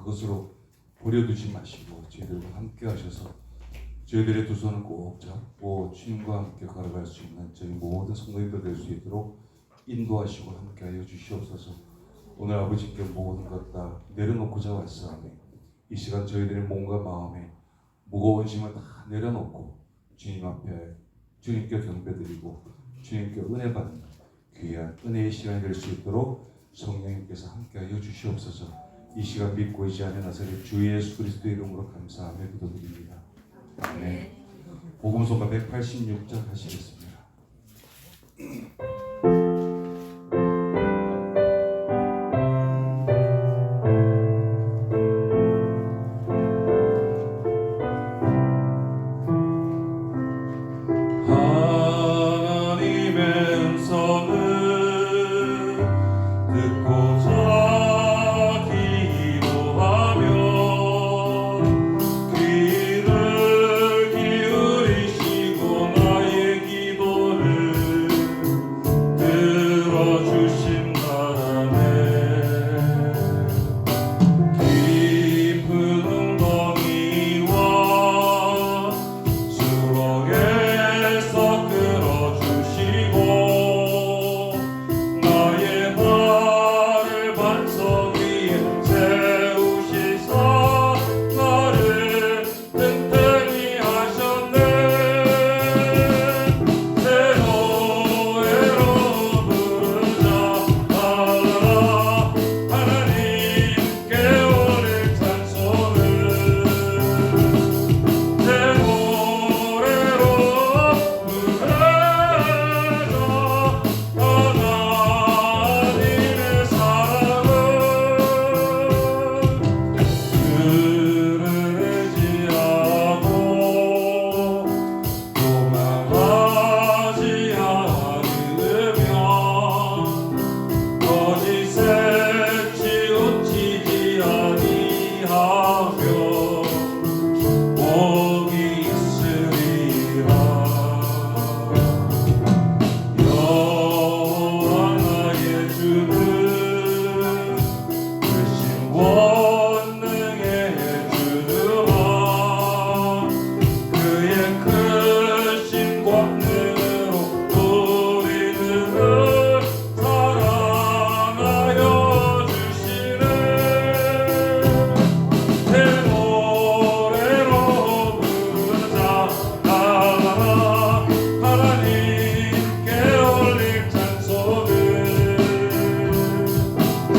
그것으로 버려두지 마시고 저희들과 함께 하셔서 저희들의 두 손을 꼭 잡고 주님과 함께 걸어갈 수 있는 저희 모든 성도님들 될 수 있도록 인도하시고 함께하여 주시옵소서. 오늘 아버지께 모든 것 다 내려놓고자 왔사오니 이 시간 저희들의 몸과 마음에 무거운 짐을 다 내려놓고 주님 앞에 주님께 경배드리고 주님께 은혜 받는 귀한 은혜의 시간이 될 수 있도록 성령님께서 함께하여 주시옵소서. 이 시간 믿고 의지하는 나사렛 주 예수 그리스도의 이름으로 감사하며 기도드립니다. 아멘. 복음성가 186장 하시겠습니다.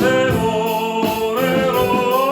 내 노래로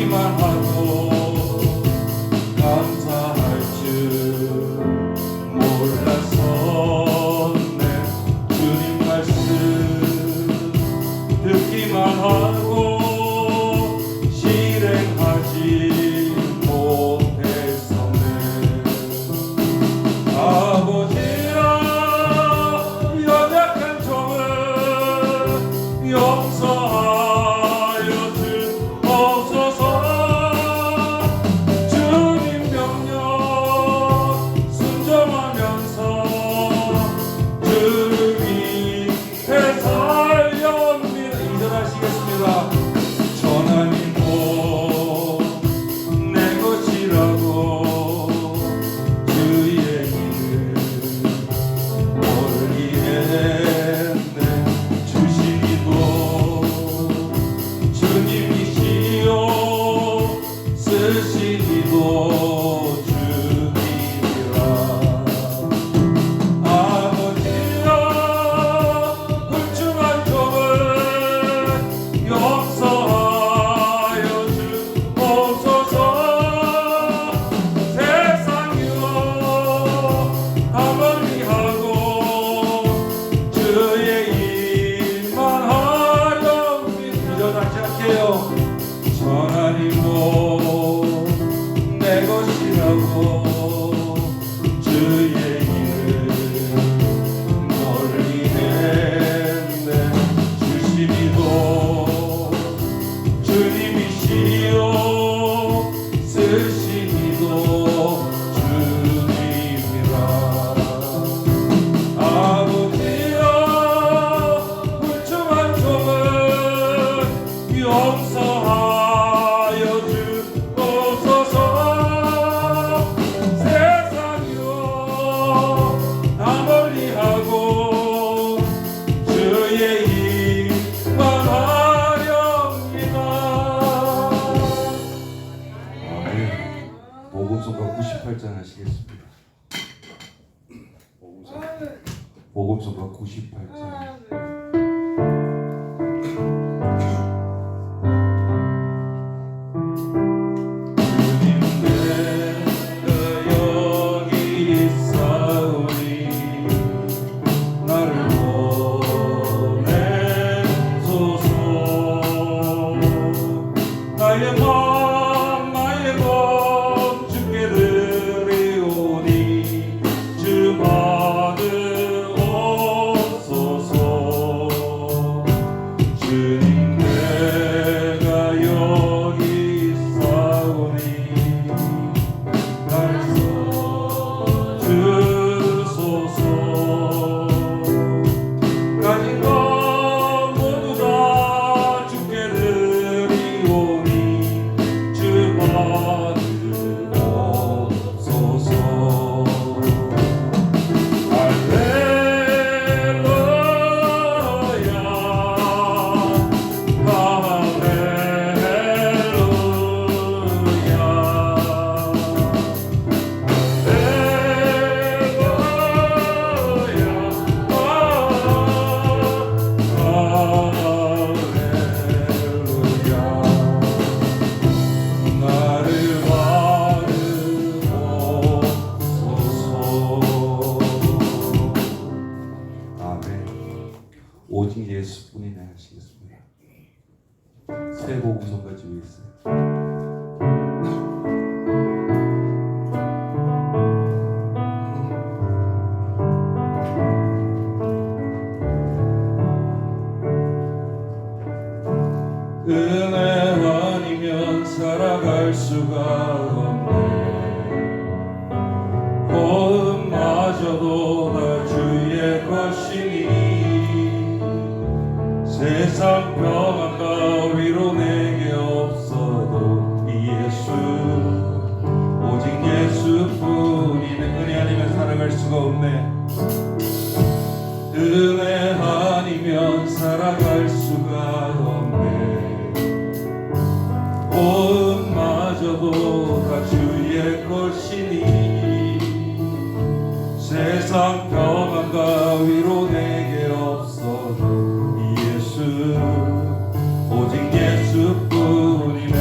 듣기만 하고 감사할 줄 몰랐었네. 주님 말씀 듣기만 하고 실행하지 못했었네. 아버지라 연약한 종을 용서하여 주옵소서. 주님 명령 순종하면서 주를 위해 살려옵니다. 인정하시겠습니다. 전하님 복 내 것이라고 주의 일을 멀리 했네. 주시니도 주님이시요 쓰시니도 주님이라. 아버지여 불충한 종을 용서하여 주옵소서. 세상이여 다 멀리하고 주의 일만 하려니. 이제 다시 할게요. 전하님 복 내 것이라고 주의 일을 멀리 했네. 주시니도 주님이시요 쓰시니도 주님이라. 아버지여 불충한 종을 용서하여 주옵소서. 세상이여 다 멀리하고 주의 일만 하렵니다. 아멘. 복음성가 98장 하시겠습니다. 복음성가 98장. 주님 내가 여기 있사오니 나를 보내소서. 나의 맘 나의 몸 주께 드리오니 주 받으옵소서. 주님 내가 여기 있사오니 날 써주소서. 가진 것 모두 다 주께 드리오니 주 받으옵소서. 할렐루야 오직 예수뿐이네 하시겠습니다. 새 복음성가 집에 있어요. 은혜 아니면 살아갈 수가 없네. 호흡마저도 다 주의 것이니 세상 평안과 위로 내게 없어도 이 예수 오직 예수뿐이네. 은혜 아니면 살아갈 수가 없네. 은혜 아니면 살아갈 수가 없네. 호흡마저도 다 주의 것이니 세상 평안과 위로 내게 없어도 이 예수 오직 예수뿐이네.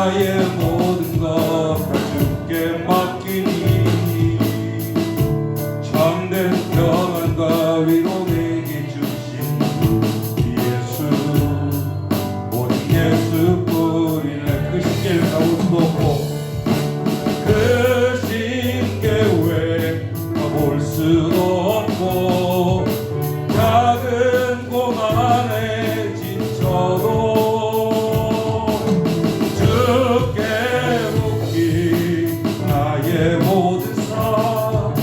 나의 모든 것 다 주께 맡기니 참된 평안과 위로 내게 주신 예수 모든 예수뿐이네. 그 신께 나올 수도 없고 그 신께 가볼 수도 없고 작은 곳 안에 지쳐도 모든 삶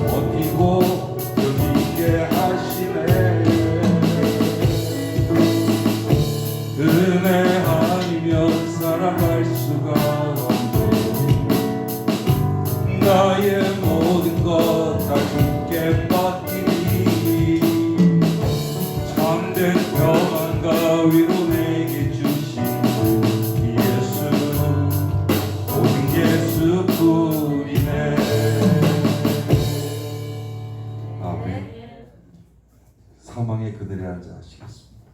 버티고 견디게 하시네. 은혜 아니면 살아갈 수가 없네. 나의 모든 것 다 주께 맡기니 참된 평안과 위로 내게 주신 예수 모든 예수뿐이네. 아멘. 사망의 그늘에 앉아 하시겠습니다.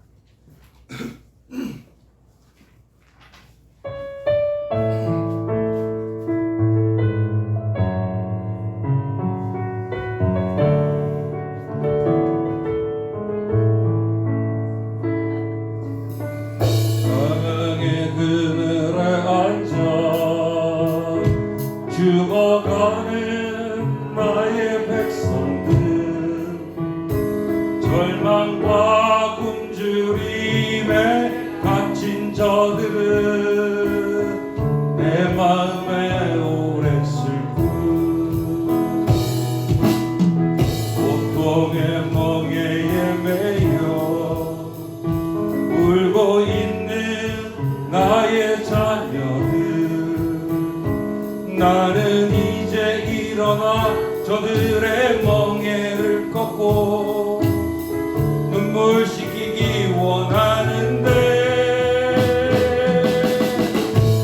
사망의 그늘에 앉아 죽어가는 나의 백성들 절망과 굶주림에 갇힌 저들은 내 마음에 오래 슬픈 고통의 멍에에 매여 울고 있는 나의 자녀들 나는 이제 일어나 저들의 멍에를 꺾고 눈물 씻기기 원하는데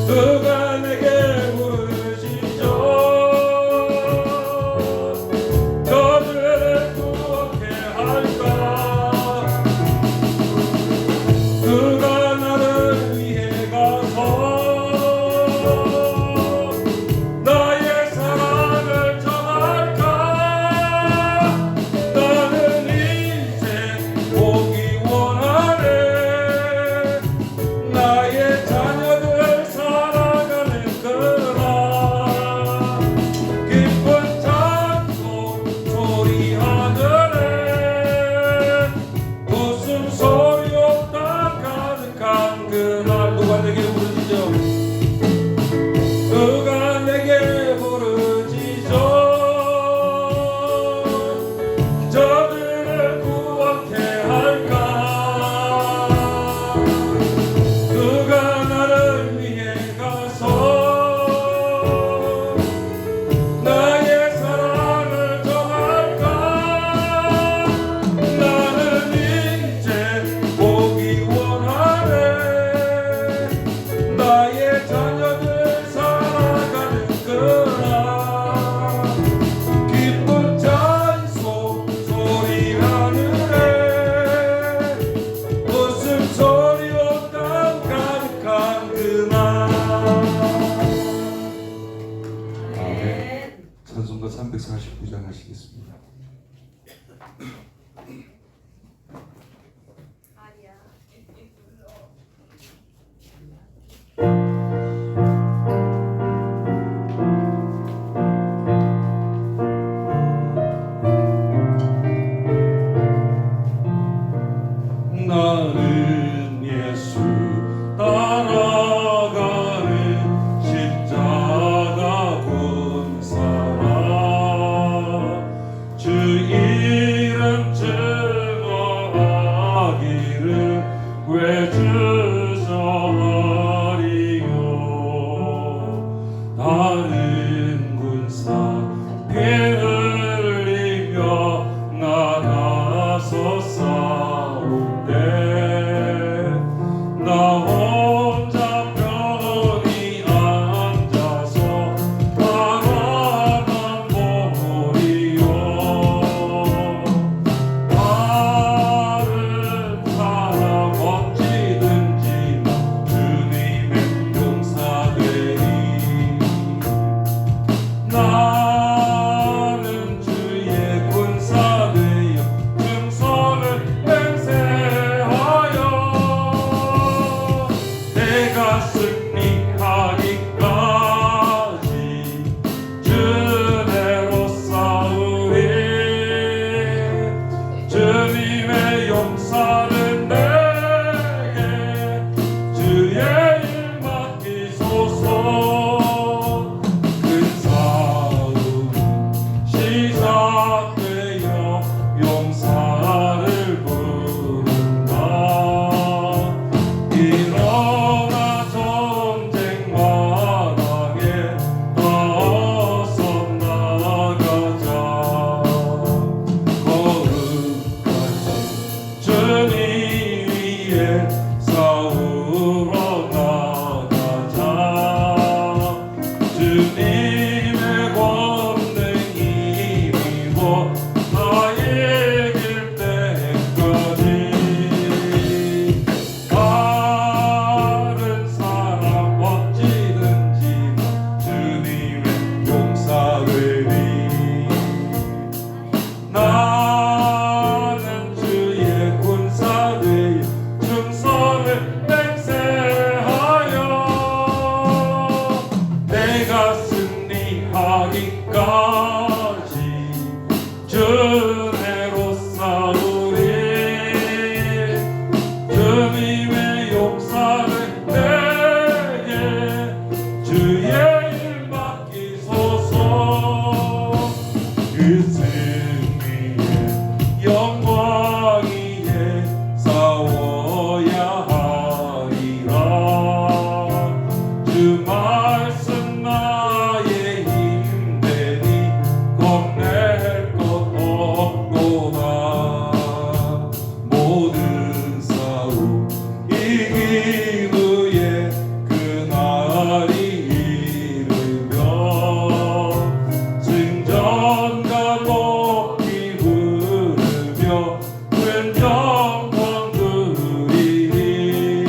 누가 내게 부르시죠. 저들을 구원케 할까. 누가 나를 위해 가서 나의 사랑을 전할까. 나는 이제 보기 원하네. 나의 자녀들 살아가는 그날 기쁜 찬송 소리 하늘에 웃음소리로 땅 가득한 그날 누가 내게 부르짖어. 누가 내게 부르짖어. 저들을 구원케 할까. 누가 나를 위해 가서 나의 사랑을 전할까. 나는 이제 보기 원하네. 나의 자녀들 살아가는 그날 기쁜 찬송 소리 하늘에 웃음소리로 땅 가득한 그날. 아멘. 찬송가 349장 하시겠습니다. 나는 예수 따라가는 십자가 군 사람 주 말씀 나의 힘되니 겁낼 것 없도다. 모든 싸움 이긴 후에 그날이 이르며 승전가 높이 부르며 왼정권 누리리.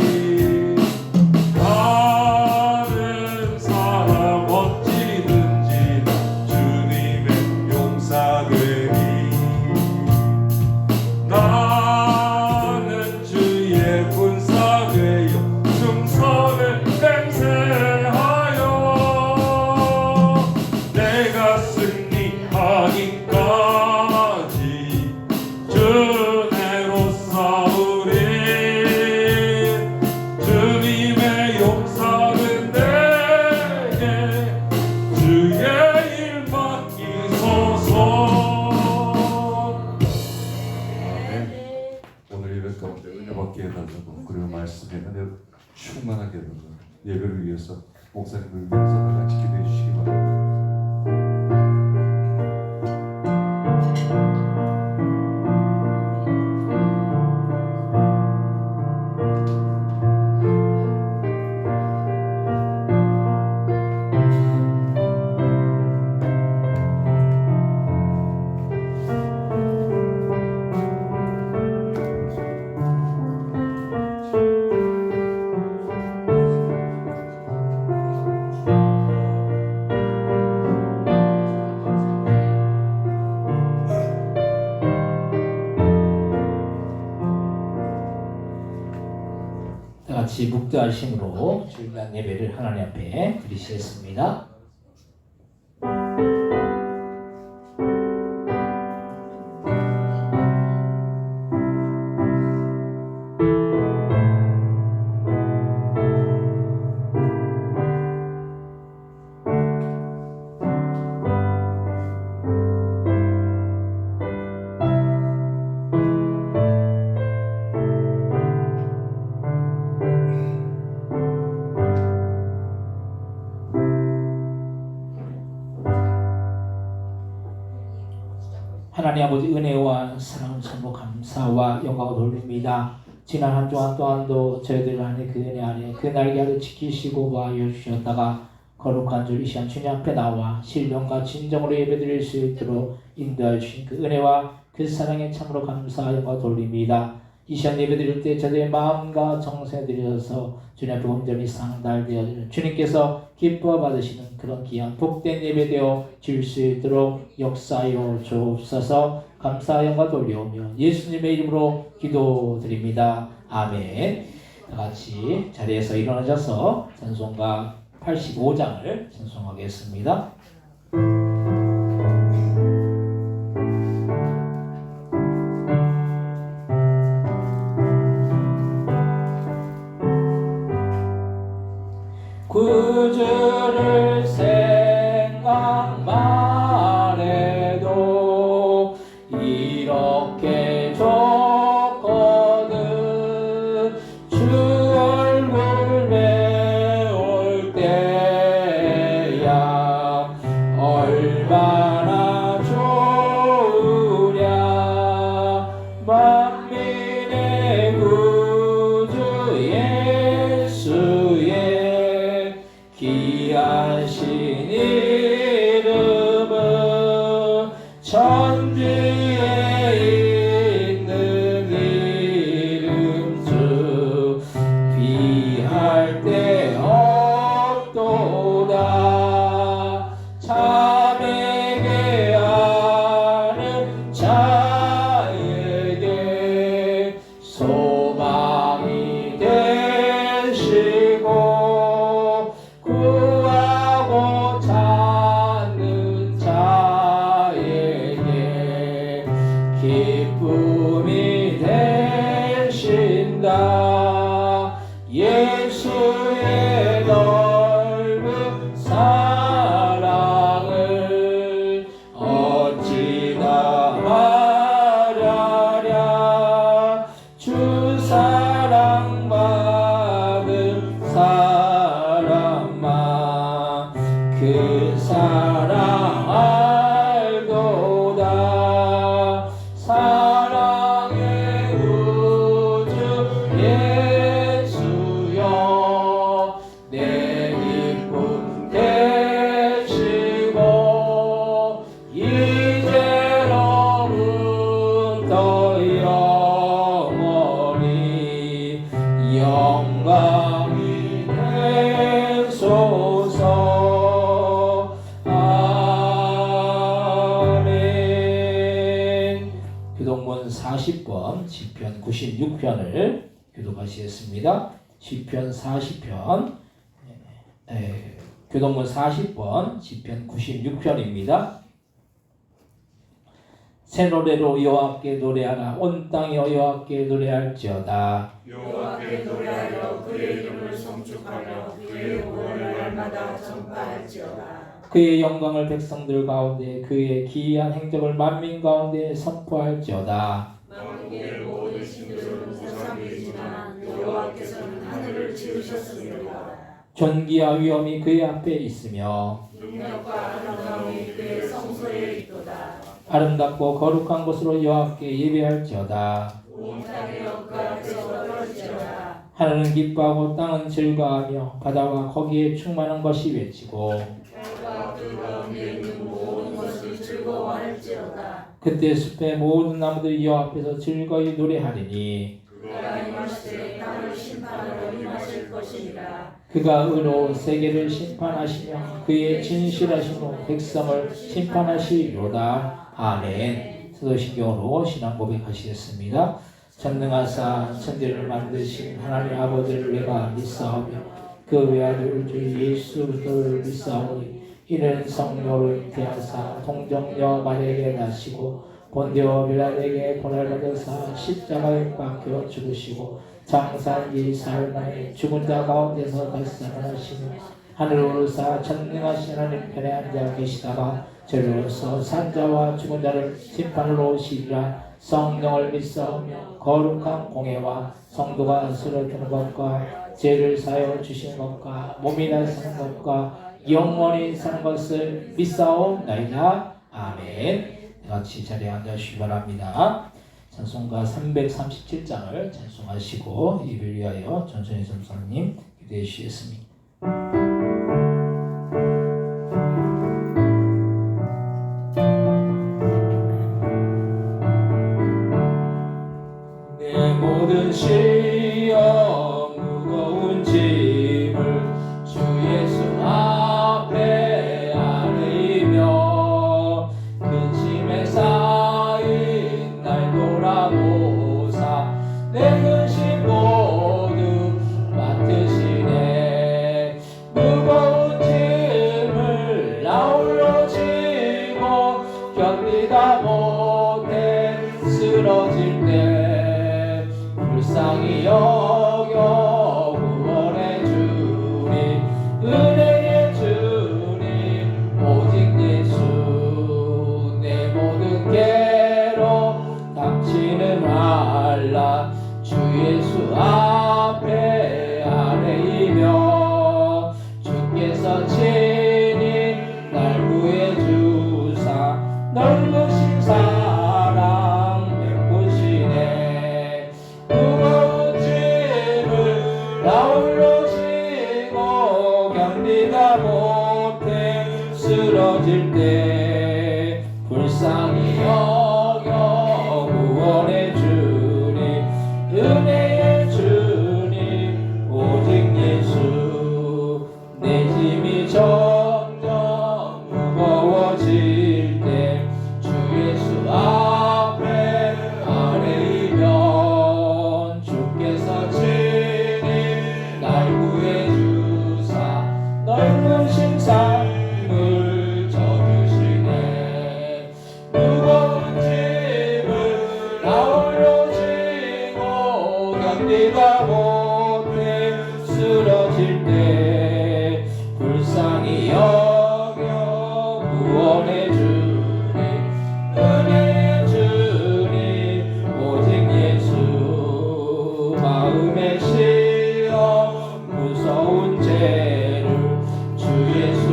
다른 사람 어찌든지 주님의 용사되리. 나는 주의 군사되어 충성을 맹세하여 내가 승리하기까지 주내로 싸우리. 주님의 용사는 내게 주의 일 맡기소서. 오늘 예배 가운데 은혜 받게 해달라고, 그리고 말씀에 은혜 충만하게 해달라고, 예배를 위해서 목사님을 위해서 다 같이 기도해 주시기 바랍니다. 다 같이 묵도하심으로 주일날 예배를 하나님 앞에 드리시겠습니다. 하나님 아버지, 은혜와 사랑을 참으로 감사와 영광을 돌립니다. 지난 한 주간 또한도 저희들 안에 그 은혜 안에 그 날개 아래 지키시고 보아여 주셨다가 거룩한 줄 이 시간 주님 앞에 나와 신령과 진정으로 예배드릴 수 있도록 인도해 주신 그 은혜와 그 사랑에 참으로 감사와 영광을 돌립니다. 이 시간 예배드릴 때 저들의 마음과 정성에 들여서 주님 앞에 온전히 상달되어 주님께서 기뻐 받으시는 그런 귀한 복된 예배되어 줄 수 있도록 역사하여 주옵소서. 감사와 영광 돌려오며 예수님의 이름으로 기도드립니다. 아멘. 다 같이 자리에서 일어나셔서 찬송가 85장을 찬송하겠습니다. 구주를 생각만 해도 이렇게 좋거든. 주 얼굴 배울 때야 얼마나 좋으랴. 만민의 구주 예수의 귀하신 이름은 천지에 있는 이름 주 비할 데 없도다. 참에게 아는 자에게 소망이 되시고 구하고 찾는 자에게 기쁨이 되신다. 예수의 넓은 사 그 사랑 알도다. 사랑의 구주 예수여 내 기쁨 되시고 이제로부터 영원히 영광이 되소서. 아멘. 교동문 40번 시편 96편을 교독하시겠습니다. 시편 40편 교동문 40번 시편 96편입니다. 새 노래로 여호와께 노래하라. 온 땅이여 여호와께 노래할지어다. 여호와께 노래하여 그의 이름을 송축하며 그의 구원을 날마다 전파할지어다. 그의 영광을 백성들 가운데 그의 기이한 행적을 만민 가운데 선포할지어다. 만국의 모든 신들은 우상이지만 여호와께서는 하늘을 지으셨습니다. 존귀와 위엄이 그의 앞에 있으며 능력과 아름다움이 그의 성소에 있도다. 아름답고 거룩한 곳으로 여호와께 예배할지어다. 온 땅의 그 앞에서 떨어지지어다. 하늘은 기뻐하고 땅은 즐거워하며 바다와 거기에 충만한 것이 외치고 별과 그 가운데 있는 모든 것이 즐거워할지어다. 그때 숲의 모든 나무들이 여호와 앞에서 즐거이 노래하리니 그가 임하실 때 땅을 심판하러 임하실 것이니라. 그가 의로 세계를 심판하시며 그의 진실하심으로 백성을 심판하시리로다. 아멘. 사도신경으로 신앙 고백하시겠습니다. 전능하사 천지를 만드신 하나님 아버지를 내가 믿사오며 그 외아들 주 예수 그리스도를 믿사오니 이는 성령으로 잉태하사 동정녀 마리아에게 나시고 본디오 빌라도에게 고난을 받으사 십자가에 박혀 죽으시고 장사한 사흘 만에 죽은 자 가운데서 다시 살아나시며 하늘로 오르사 전능하신 하나님 편에 앉아 계시다가 저리로서 산자와 죽은 자를 심판으로 오시리라. 성령을 믿사오며 거룩한 공예와 성도가 쓰러지는 것과 죄를 사하여 주신 것과 몸이 날 사는 것과 영원히 사는 것을 믿사옵나이다. 아멘. 같이 자리에 앉아주시기 바랍니다. 찬송가 337장을 찬송하시고 이를 위하여 전선희 선생님 기도해 주시겠습니다. 내 모든 시험 무거운 짐을 주 예수 앞에 아뢰며 그 짐에 쌓인 날 돌아보사 내 근심 모두 맡으시네. 무거운 짐을 나홀로 지고 견디다 못해 쓰러질 때 불쌍히 여겨 구원해 주니 은혜의 주님 오직 예수. 내 모든 괴로 닥치는 환난 주 예수 앞에 아뢰이며 주께서 친히 날 구해 주사 넓으신 사랑 베푸시네. 무거운 짐을 나홀로 지고 견디다 못해 쓰러질 때 불쌍히 여겨 구원해 주니 은혜의 주님 오직 예수. 내 짐이 점점 무거워질 때 주 예수 앞에 아뢰이면 주께서 친히 날 구해 주사 넓으신 삶을 져주시네. 무거운 짐을 나홀로 지고 견디다 못해 쓰러질 때 불쌍히 여겨 구원해 주니 은혜의 주님 오직 예수. 마음의 시험 무서운 죄를 주 예수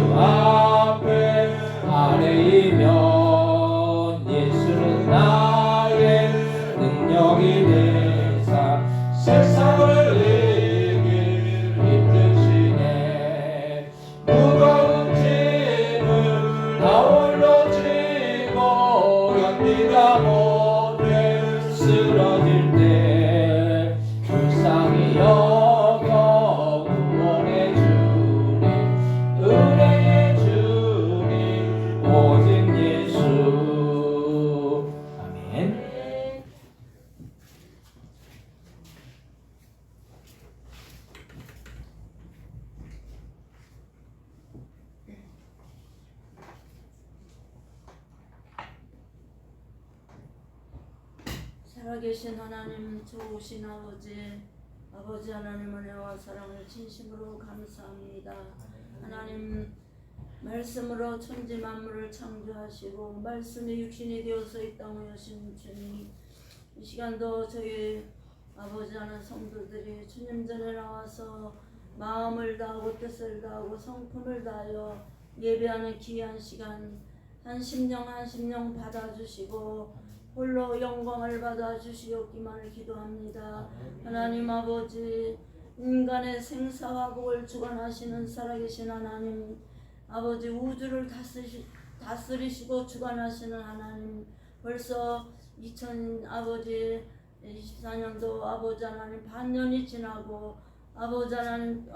살아계신 하나님, 좋으신 아버지, 아버지 하나님 은혜와 사랑을 진심으로 감사합니다. 하나님 말씀으로 천지 만물을 창조하시고 말씀이 육신이 되어서 이 땅에 오신 주님, 이 시간도 저희 아버지 하나님 성도들이 주님 전에 나와서 마음을 다하고 뜻을 다하고 성품을 다하여 예배하는 귀한 시간, 한 심령 받아주시고 홀로 영광을 받아주시옵기만을 기도합니다. 하나님 아버지, 인간의 생사와 복을 주관하시는 살아계신 하나님, 아버지 우주를 다스리시고 주관하시는 하나님, 벌써 2024년도 아버지 하나님 반년이 지나고 아버지 하나님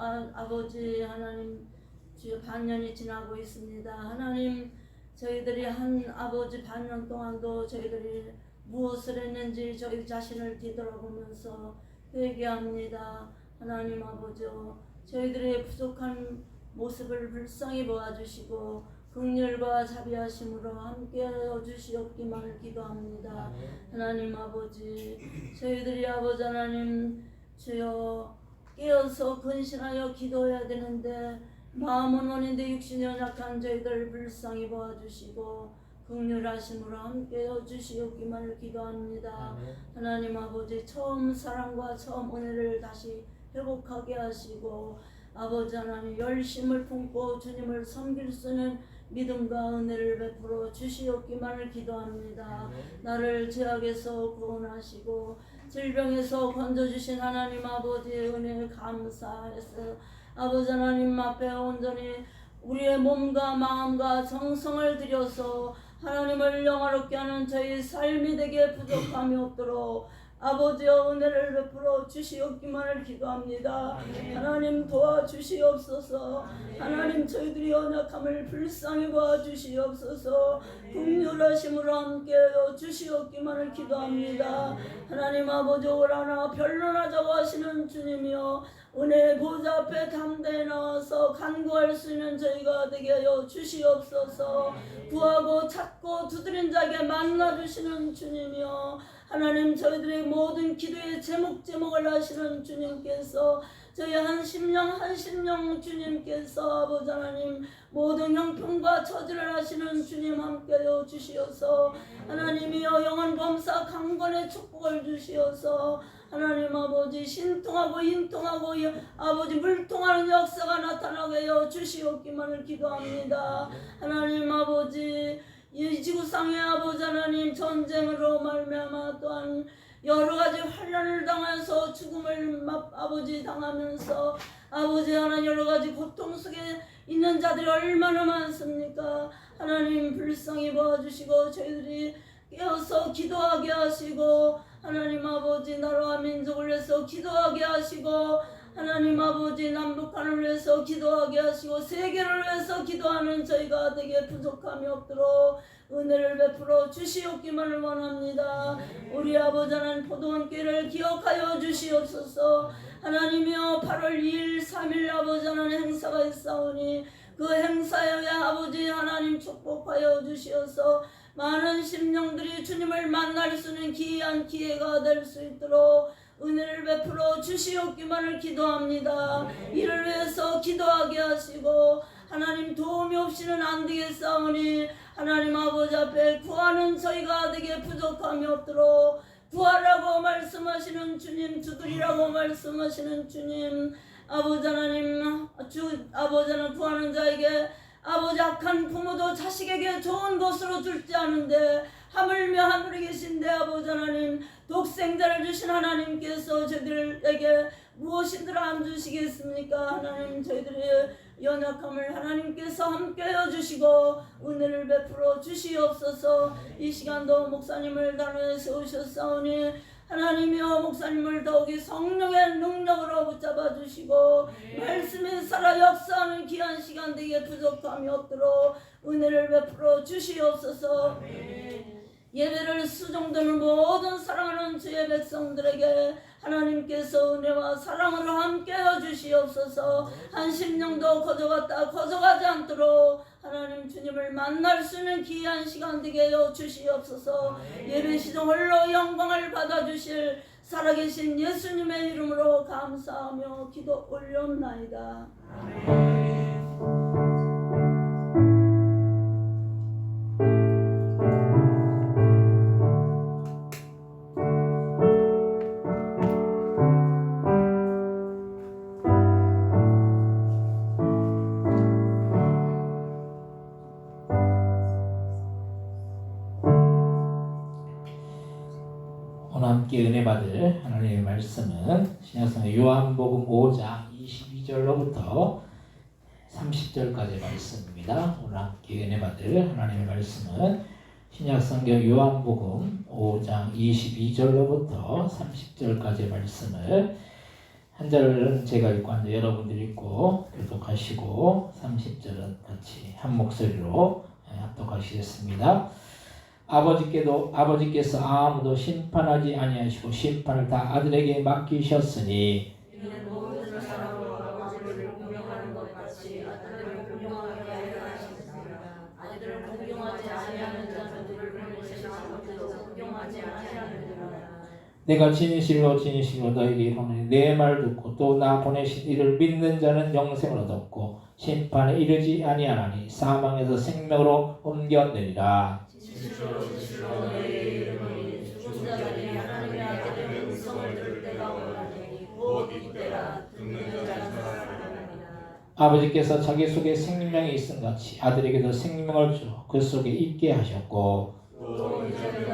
주여 반년이 지나고 있습니다. 하나님, 저희들이 한 아버지 반년 동안도 저희들이 무엇을 했는지 저희 자신을 뒤돌아보면서 회개합니다. 하나님 아버지요, 저희들의 부족한 모습을 불쌍히 보아주시고 긍휼과 자비하심으로 함께하여 주시옵기만을 기도합니다. 하나님 아버지, 저희들이 아버지 하나님 주여 깨어서 근신하여 기도해야 되는데 마음은 원인데 육신이 연약한 저희들 불쌍히 보아주시고 긍휼하심으로 함께해 주시옵기만을 기도합니다. 하나님 아버지, 처음 사랑과 처음 은혜를 다시 회복하게 하시고 아버지 하나님 열심을 품고 주님을 섬길 수 있는 믿음과 은혜를 베풀어 주시옵기만을 기도합니다. 나를 죄악에서 구원하시고 질병에서 건져주신 하나님 아버지의 은혜에 감사해서 아버지 하나님 앞에 온전히 우리의 몸과 마음과 정성을 들여서 하나님을 영화롭게 하는 저희 삶이 되게 부족함이 없도록 아버지의 은혜를 베풀어 주시옵기만을 기도합니다. 하나님 도와주시옵소서. 하나님 저희들이 연약함을 불쌍히 봐주시옵소서. 긍휼하심으로 함께하여 주시옵기만을 기도합니다. 하나님 아버지, 오라나 별로나자고 하시는 주님이여, 은혜의 보좌 앞에 담대히 나와서 간구할 수 있는 저희가 되게 하여 주시옵소서. 구하고 찾고 두드린 자에게 만나주시는 주님이여, 하나님 저희들의 모든 기도의 제목을 하시는 주님께서 저희 한 심령 주님께서 아버지 하나님 모든 형편과 처지를 하시는 주님 함께하여 주시어서 하나님이여 영원 범사 강건의 축복을 주시어서 하나님 아버지 신통하고 인통하고 아버지 물통하는 역사가 나타나게 하여 주시옵기만을 기도합니다. 하나님 아버지, 이 지구상의 아버지 하나님 전쟁으로 말미암아 또한 여러가지 환난을 당해서 죽음을 아버지 당하면서 아버지 하나님 여러가지 고통 속에 있는 자들이 얼마나 많습니까? 하나님 불쌍히 보아주시고 저희들이 깨어서 기도하게 하시고 하나님 아버지 나라와 민족을 위해서 기도하게 하시고 하나님 아버지 남북한을 위해서 기도하게 하시고 세계를 위해서 기도하는 저희가 되게 부족함이 없도록 은혜를 베풀어 주시옵기만을 원합니다. 우리 아버지 하나님 포도원교회를 기억하여 주시옵소서. 하나님이여 8월 2일 3일 아버지 하나님 행사가 있사오니 그 행사에 아버지 하나님 축복하여 주시어서 많은 심령들이 주님을 만날 수 있는 귀한 기회가 될 수 있도록 은혜를 베풀어 주시옵기만을 기도합니다. 이를 위해서 기도하게 하시고 하나님 도움이 없이는 안 되겠사오니 하나님 아버지 앞에 구하는 저희가 되게 부족함이 없도록 구하라고 말씀하시는 주님, 두드리라고 말씀하시는 주님, 아버지 하나님 아버지 하나님 구하는 자에게 아버지 악한 부모도 자식에게 좋은 것으로 줄지 않은데 하물며 하늘에 계신데 아버지 하나님 독생자를 주신 하나님께서 저희들에게 무엇이더라 안 주시겠습니까? 하나님 저희들의 연약함을 하나님께서 함께해 주시고 은혜를 베풀어 주시옵소서. 이 시간도 목사님을 단호에 세우셨사오니 하나님이여 목사님을 더욱이 성령의 능력으로 붙잡아 주시고 말씀에 살아 역사하는 귀한 시간 되게 부족함이 없도록 은혜를 베풀어 주시옵소서. 예배를 수종드는 모든 사랑하는 주의 백성들에게 하나님께서 은혜와 사랑으로 함께해 주시옵소서. 한 심령도 거저갔다 거저가지 않도록 하나님 하나님 주님을 만날 수 있는 귀한 시간 되게 하여 주시옵소서. 예배 시정 홀로 영광을 받아주실 살아계신 예수님의 이름으로 감사하며 기도 올렸나이다. 오늘 함께 은혜 받을 하나님의 말씀은 신약성경 요한복음 5장 22절로부터 30절까지의 말씀입니다. 오늘 함께 은혜 받을 하나님의 말씀은 신약성경 요한복음 5장 22절로부터 30절까지의 말씀을 한 절은 제가 읽고 한 절 여러분들이 읽고 교독하시고 30절은 같이 한 목소리로 합독하시겠습니다. 아버지께서 아무도 심판하지 아니하시고 심판을 다 아들에게 맡기셨으니 이는 모든 사람으로 아버지를 공경하는 것 같이 아들을 공경하게 하려 하셨습니다. 아들을 공경하지 아니하는 자는 그를 보내신 아버지도 공경하지 아니하느니라. 내가 진실로 너에게 이르노니 내 말 듣고 또 나 보내신 이를 믿는 자는 영생을 얻었고 심판에 이르지 아니하나니 사망에서 생명으로 옮겼느니라. 진실로 너에게 이르노니 죽은 자들이 하나님의 아들의 음성을 들을 때가 오나니 곧 이때라. 듣는 자는 살아나리라. 아버지께서 자기 속에 생명이 있음 같이 아들에게도 생명을 주어 그 속에 있게 하셨고 또 이제는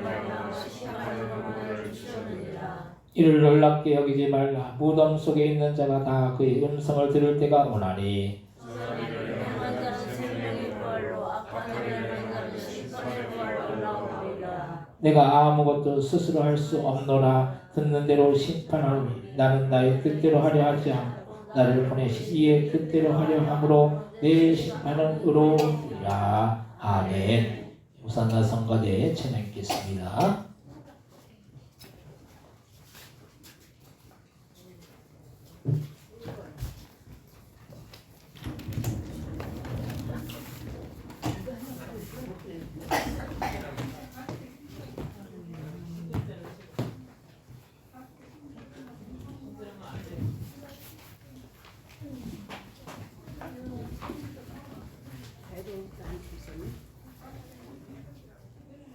말하여 시시하는 영혼을 주셨느니라. 이를 놀랍게 여기지 말라. 무덤 속에 있는 자가 다 그의 음성을 들을 때가 오나니 행한 자는 생명의 부활로 악한 일을 행한 자는 심판의 부활로 나오리라. 내가 아무것도 스스로 할 수 없노라. 듣는 대로 심판하노니 나는 나의 뜻대로 하려 하지 않고 나를 보내신 이의 뜻대로 하려 함으로 내 심판은 의로우리라. 아멘. 호산나 성가대에 찬양하겠습니다.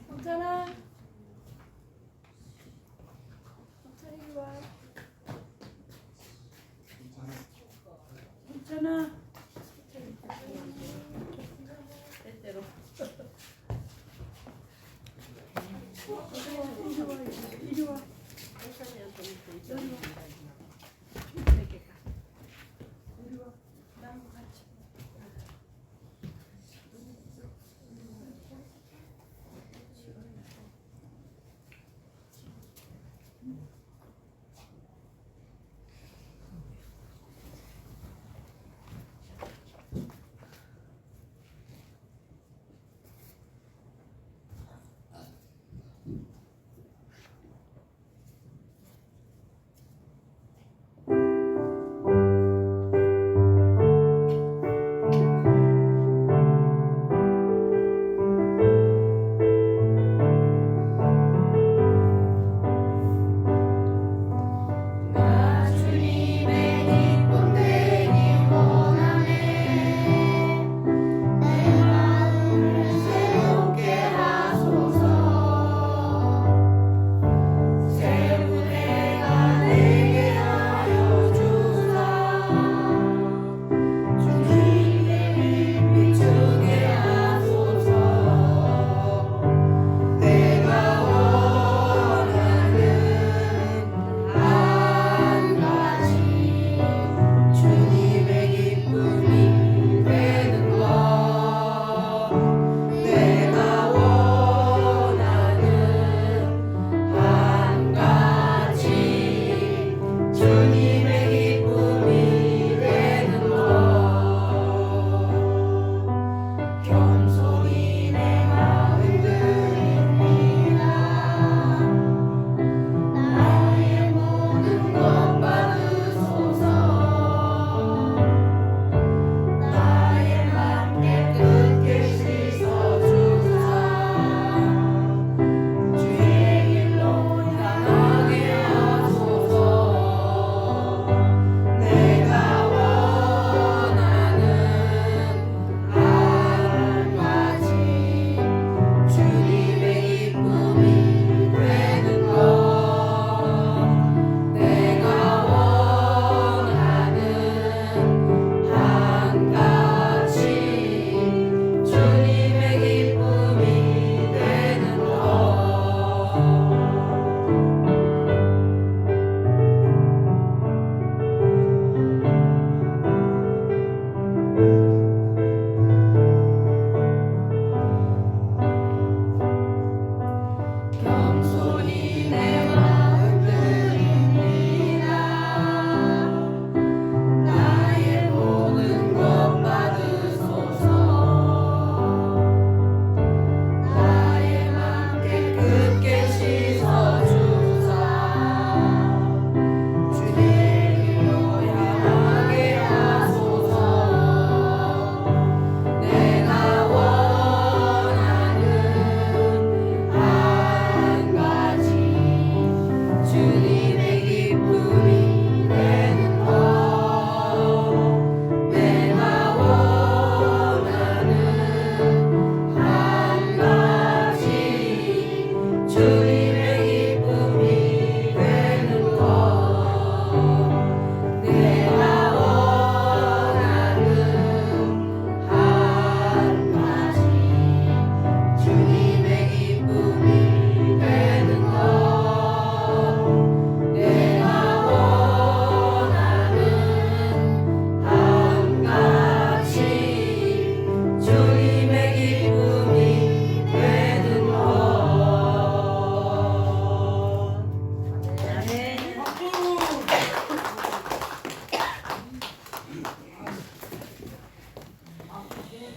괜찮아?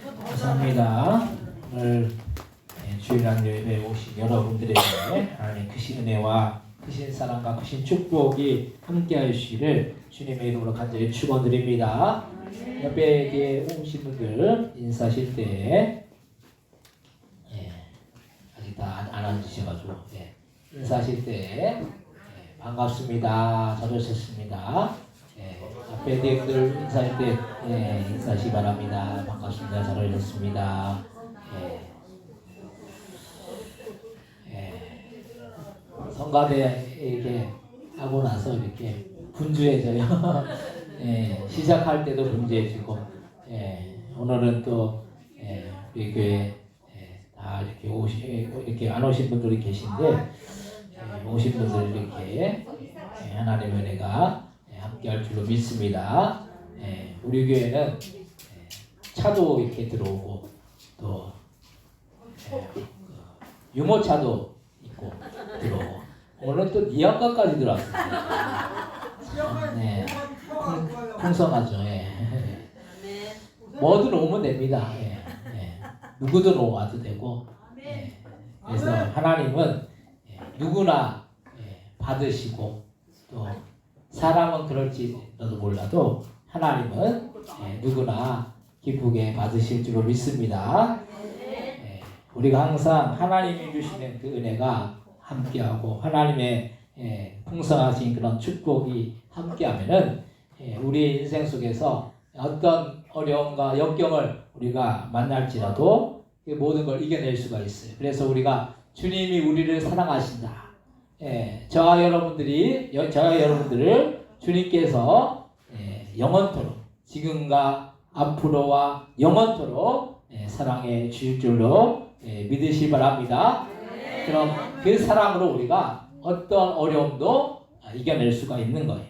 감사합니다. 오늘 주일날 예배에 오신 여러분들에게 하나님의 크신 은혜와 크신 사랑과 크신 축복이 함께할 수를 주님의 이름으로 간절히 축원드립니다. 옆에 오신 분들 인사하실 때 아직 다 안 앉으셔가지고 인사하실 때 반갑습니다. 잘 오셨습니다. 앞에 분들 인사할 때 인사하시 바랍니다. 반갑습니다. 잘 오셨습니다. 성가대 이렇게 하고 나서 이렇게 분주해져요. 시작할 때도 분주해지고 오늘은 또 우리 교회 다 이렇게 이렇게 안 오신 분들이 계신데 오신 분들 이렇게 하나님의 은혜가 함께할 줄로 믿습니다. 우리 교회는 차도 이렇게 들어오고 또 유모차도 있고 들어오고 오늘 또 니아까까지 들어왔습니다. 풍성하죠. 뭐든 오면 됩니다. 누구든 와도 되고 그래서 하나님은 누구나 받으시고 또 사람은 그럴지도 몰라도 하나님은 누구나 기쁘게 받으실 줄로 믿습니다. 우리가 항상 하나님이 주시는 그 은혜가 함께하고 하나님의 풍성하신 그런 축복이 함께하면은 우리의 인생 속에서 어떤 어려움과 역경을 우리가 만날지라도 모든 걸 이겨낼 수가 있어요. 그래서 우리가 주님이 우리를 사랑하신다. 저와 여러분들을 주님께서 영원토록 지금과 앞으로와 영원토록 사랑해 주실 줄로 믿으시 바랍니다. 그럼 그 사랑으로 우리가 어떤 어려움도 이겨낼 수가 있는 거예요.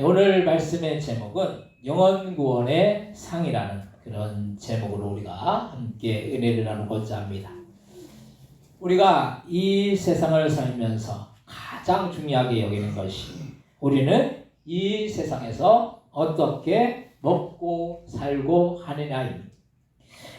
오늘 말씀의 제목은 영원구원의 상이라는 그런 제목으로 우리가 함께 은혜를 나누고자 합니다. 우리가 이 세상을 살면서 가장 중요하게 여기는 것이 우리는 이 세상에서 어떻게 먹고 살고 하느냐입니다.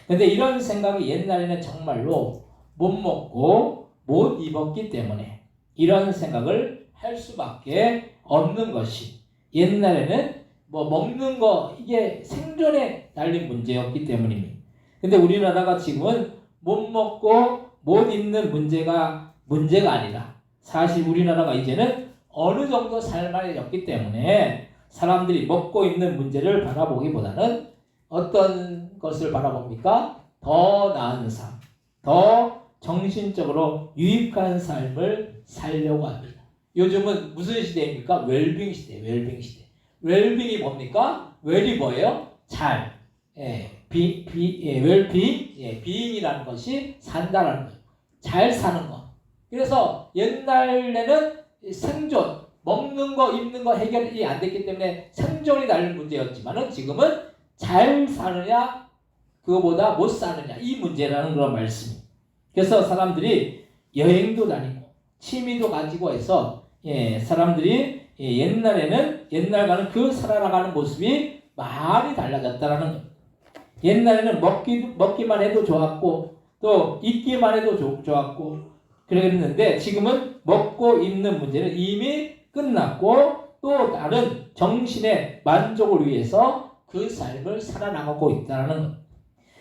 근데 이런 생각이 옛날에는 정말로 못 먹고 못 입었기 때문에 이런 생각을 할 수밖에 없는 것이 옛날에는 뭐 먹는 거 이게 생존에 달린 문제였기 때문입니다. 근데 우리나라가 지금은 못 먹고 못 입는 문제가 아니라 사실 우리나라가 이제는 어느 정도 살만해졌기 때문에 사람들이 먹고 입는 문제를 바라보기보다는 어떤 것을 바라봅니까? 더 나은 삶, 더 정신적으로 유익한 삶을 살려고 합니다. 요즘은 무슨 시대입니까? 웰빙 시대, 웰빙 시대. 웰빙이 뭡니까? 웰이 뭐예요? 잘. 웰빙, 비잉이라는 것이 산다라는 거예요. 잘 사는 거. 그래서 옛날에는 생존, 먹는 거, 입는 거 해결이 안 됐기 때문에 생존이 달린 문제였지만은 지금은 잘 사느냐, 그거보다 못 사느냐, 이 문제라는 그런 말씀입니다. 그래서 사람들이 여행도 다니고, 취미도 가지고 해서, 사람들이 옛날과는 그 살아나가는 모습이 많이 달라졌다라는 거예요. 옛날에는 먹기만 해도 좋았고, 또 입기만 해도 좋았고, 그랬는데 지금은 먹고 입는 문제는 이미 끝났고, 또 다른 정신의 만족을 위해서 그 삶을 살아나가고 있다는 거예요.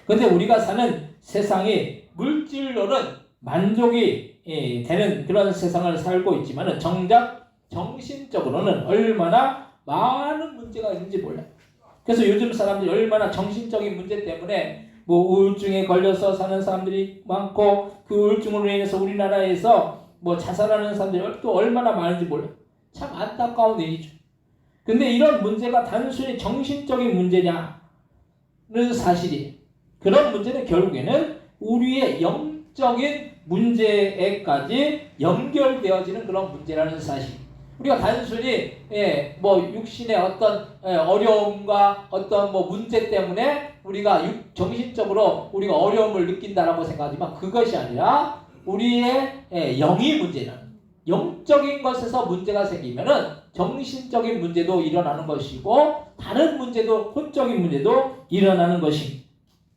근데 우리가 사는 세상이 물질로는 만족이 되는 그런 세상을 살고 있지만은 정작 정신적으로는 얼마나 많은 문제가 있는지 몰라요. 그래서 요즘 사람들이 얼마나 정신적인 문제 때문에 뭐 우울증에 걸려서 사는 사람들이 많고 그 우울증으로 인해서 우리나라에서 뭐 자살하는 사람들이 또 얼마나 많은지 몰라요. 참 안타까운 일이죠. 근데 이런 문제가 단순히 정신적인 문제냐는 사실이에요. 그런 문제는 결국에는 우리의 영적인 문제에까지 연결되어지는 그런 문제라는 사실. 우리가 단순히 뭐 육신의 어떤 어려움과 어떤 뭐 문제 때문에 우리가 정신적으로 우리가 어려움을 느낀다라고 생각하지만 그것이 아니라 우리의 영이 문제라는, 영적인 것에서 문제가 생기면은 정신적인 문제도 일어나는 것이고 다른 문제도 혼적인 문제도 일어나는 것입니다.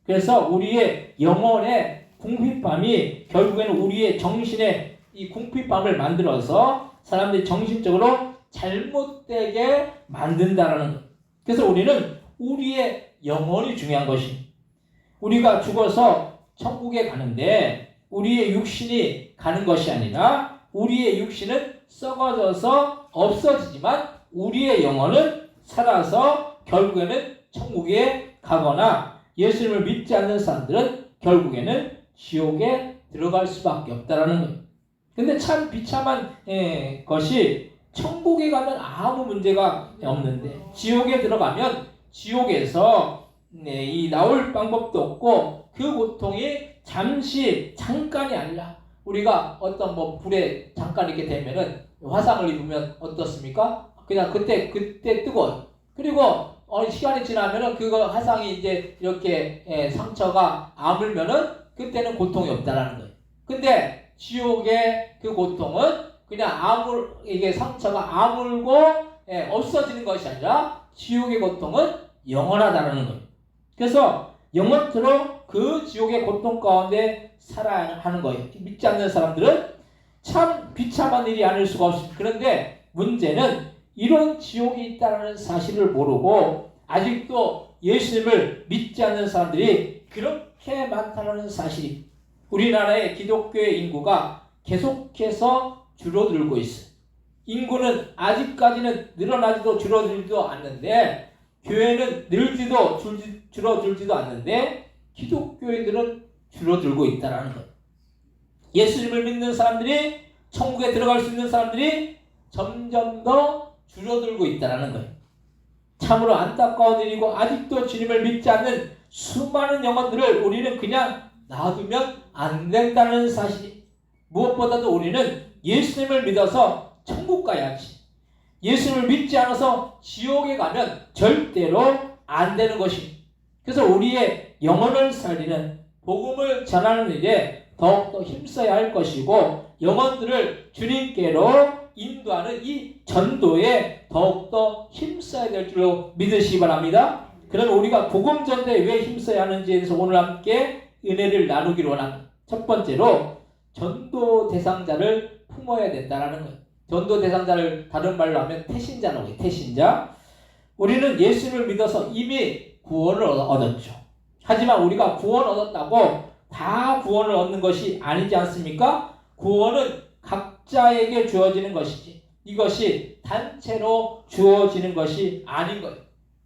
그래서 우리의 영혼의 궁핍함이 결국에는 우리의 정신의 이 궁핍함을 만들어서 사람들이 정신적으로 잘못되게 만든다라는 것. 그래서 우리는 우리의 영혼이 중요한 것이, 우리가 죽어서 천국에 가는데 우리의 육신이 가는 것이 아니라 우리의 육신은 썩어져서 없어지지만 우리의 영혼은 살아서 결국에는 천국에 가거나, 예수님을 믿지 않는 사람들은 결국에는 지옥에 들어갈 수밖에 없다라는 거예요. 근데 참 비참한 것이, 천국에 가면 아무 문제가 없는데 지옥에 들어가면 지옥에서 이 나올 방법도 없고, 그 고통이 잠깐이 아니라, 우리가 어떤 불에 잠깐 이렇게 되면은 화상을 입으면 어떻습니까? 그냥 그때 뜨거워요. 그리고 시간이 지나면은 그거 화상이 이제 이렇게 상처가 아물면은 그때는 고통이 없다라는 거예요. 근데 지옥의 그 고통은 그냥 이게 상처가 아물고 없어지는 것이 아니라 지옥의 고통은 영원하다는 거예요. 그래서 영원토록 그 지옥의 고통 가운데 살아야 하는 거예요. 믿지 않는 사람들은 참 비참한 일이 아닐 수가 없습니다. 그런데 문제는 이런 지옥이 있다는 사실을 모르고 아직도 예수님을 믿지 않는 사람들이 그렇게 많다는 사실이, 우리나라의 기독교의 인구가 계속해서 줄어들고 있어요. 인구는 아직까지는 늘어나지도 줄어들지도 않는데, 교회는 늘지도 줄어들지도 않는데 기독교인들은 줄어들고 있다는 거예요. 예수님을 믿는 사람들이, 천국에 들어갈 수 있는 사람들이 점점 더 줄어들고 있다는 거예요. 참으로 안타까운 일이고, 아직도 주님을 믿지 않는 수많은 영혼들을 우리는 그냥 놔두면 안 된다는 사실이, 무엇보다도 우리는 예수님을 믿어서 천국 가야지, 예수님을 믿지 않아서 지옥에 가면 절대로 안 되는 것입니다. 그래서 우리의 영혼을 살리는, 복음을 전하는 일에 더욱더 힘써야 할 것이고, 영혼들을 주님께로 인도하는 이 전도에 더욱더 힘써야 될 줄로 믿으시기 바랍니다. 그럼 우리가 복음 전도에 왜 힘써야 하는지에 대해서 오늘 함께 은혜를 나누기로 원합니다. 첫 번째로 전도 대상자를 품어야 된다는 거예요. 전도 대상자를 다른 말로 하면 태신자라고 해요. 태신자. 우리는 예수님을 믿어서 이미 구원을 얻었죠. 하지만 우리가 구원 얻었다고 다 구원을 얻는 것이 아니지 않습니까? 구원은 각자에게 주어지는 것이지, 이것이 단체로 주어지는 것이 아닌 거예요.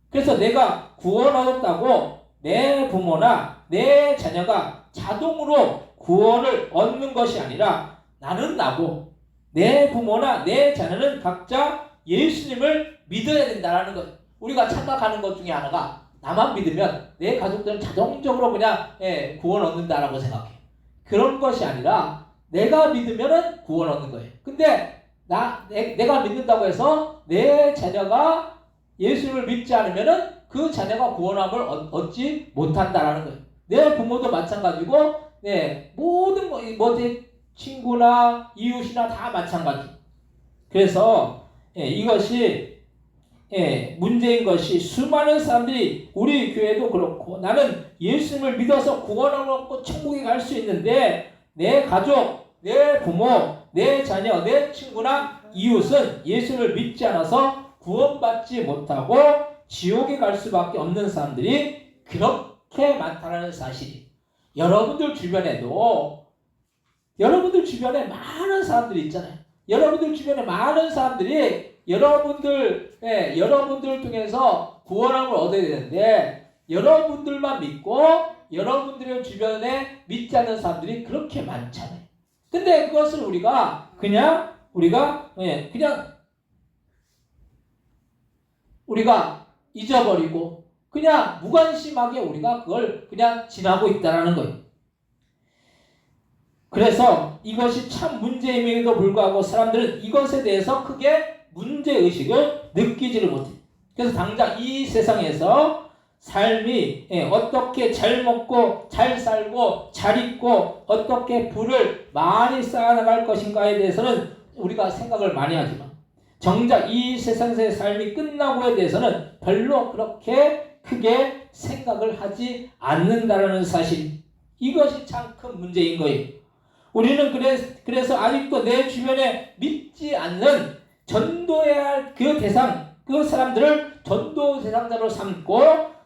그래서 내가 구원 얻었다고 내 부모나 내 자녀가 자동으로 구원을 얻는 것이 아니라, 나는 나고 내 부모나 내 자녀는 각자 예수님을 믿어야 된다는 거예요. 우리가 착각하는 것 중에 하나가, 나만 믿으면 내 가족들은 자동적으로 그냥 구원 얻는다라고 생각해요. 그런 것이 아니라 내가 믿으면 구원 얻는 거예요. 근데 내가 믿는다고 해서 내 자녀가 예수를 믿지 않으면 그 자녀가 구원함을 얻지 못한다라는 거예요. 내 부모도 마찬가지고, 모든 내 친구나 이웃이나 다 마찬가지. 그래서 이것이 문제인 것이, 수많은 사람들이, 우리 교회도 그렇고, 나는 예수님을 믿어서 구원을 얻고 천국에 갈 수 있는데 내 가족, 내 부모, 내 자녀, 내 친구나 이웃은 예수를 믿지 않아서 구원받지 못하고 지옥에 갈 수밖에 없는 사람들이 그렇게 많다는 사실이, 여러분들 주변에 많은 사람들이 있잖아요. 여러분들 주변에 많은 사람들이 여러분들 통해서 구원함을 얻어야 되는데, 여러분들만 믿고 여러분들의 주변에 믿지 않는 사람들이 그렇게 많잖아요. 근데 그것을 우리가 잊어버리고 그냥 무관심하게 우리가 그걸 그냥 지나고 있다라는 거예요. 그래서 이것이 참 문제임에도 불구하고 사람들은 이것에 대해서 크게 문제의식을 느끼지를 못해요. 그래서 당장 이 세상에서 삶이 어떻게 잘 먹고 잘 살고 잘 입고 어떻게 부를 많이 쌓아나갈 것인가에 대해서는 우리가 생각을 많이 하지만, 정작 이 세상에서의 삶이 끝나고에 대해서는 별로 그렇게 크게 생각을 하지 않는다라는 사실, 이것이 참 큰 문제인 거예요. 우리는 그래서 아직도 내 주변에 믿지 않는 전도해야 할 그 대상, 그 사람들을 전도 대상자로 삼고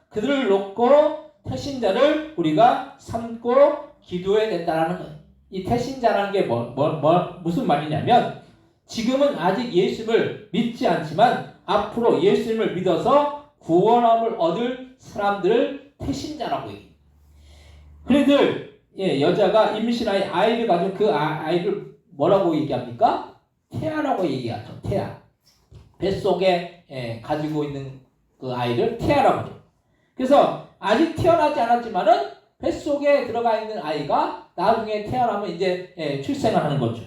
그들을 놓고 태신자를 우리가 삼고 기도해야 된다는 거예요. 이 태신자라는 게 무슨 말이냐면, 지금은 아직 예수님을 믿지 않지만 앞으로 예수님을 믿어서 구원함을 얻을 사람들을 태신자라고 해요. 흔히들 여자가 임신하여 아이를 가지고 그 아이를 뭐라고 얘기합니까? 태아라고 얘기하죠. 태아. 뱃속에 가지고 있는 그 아이를 태아라고 해요. 그래서 아직 태어나지 않았지만은 뱃속에 들어가 있는 아이가 나중에 태어나면 이제 출생을 하는 거죠.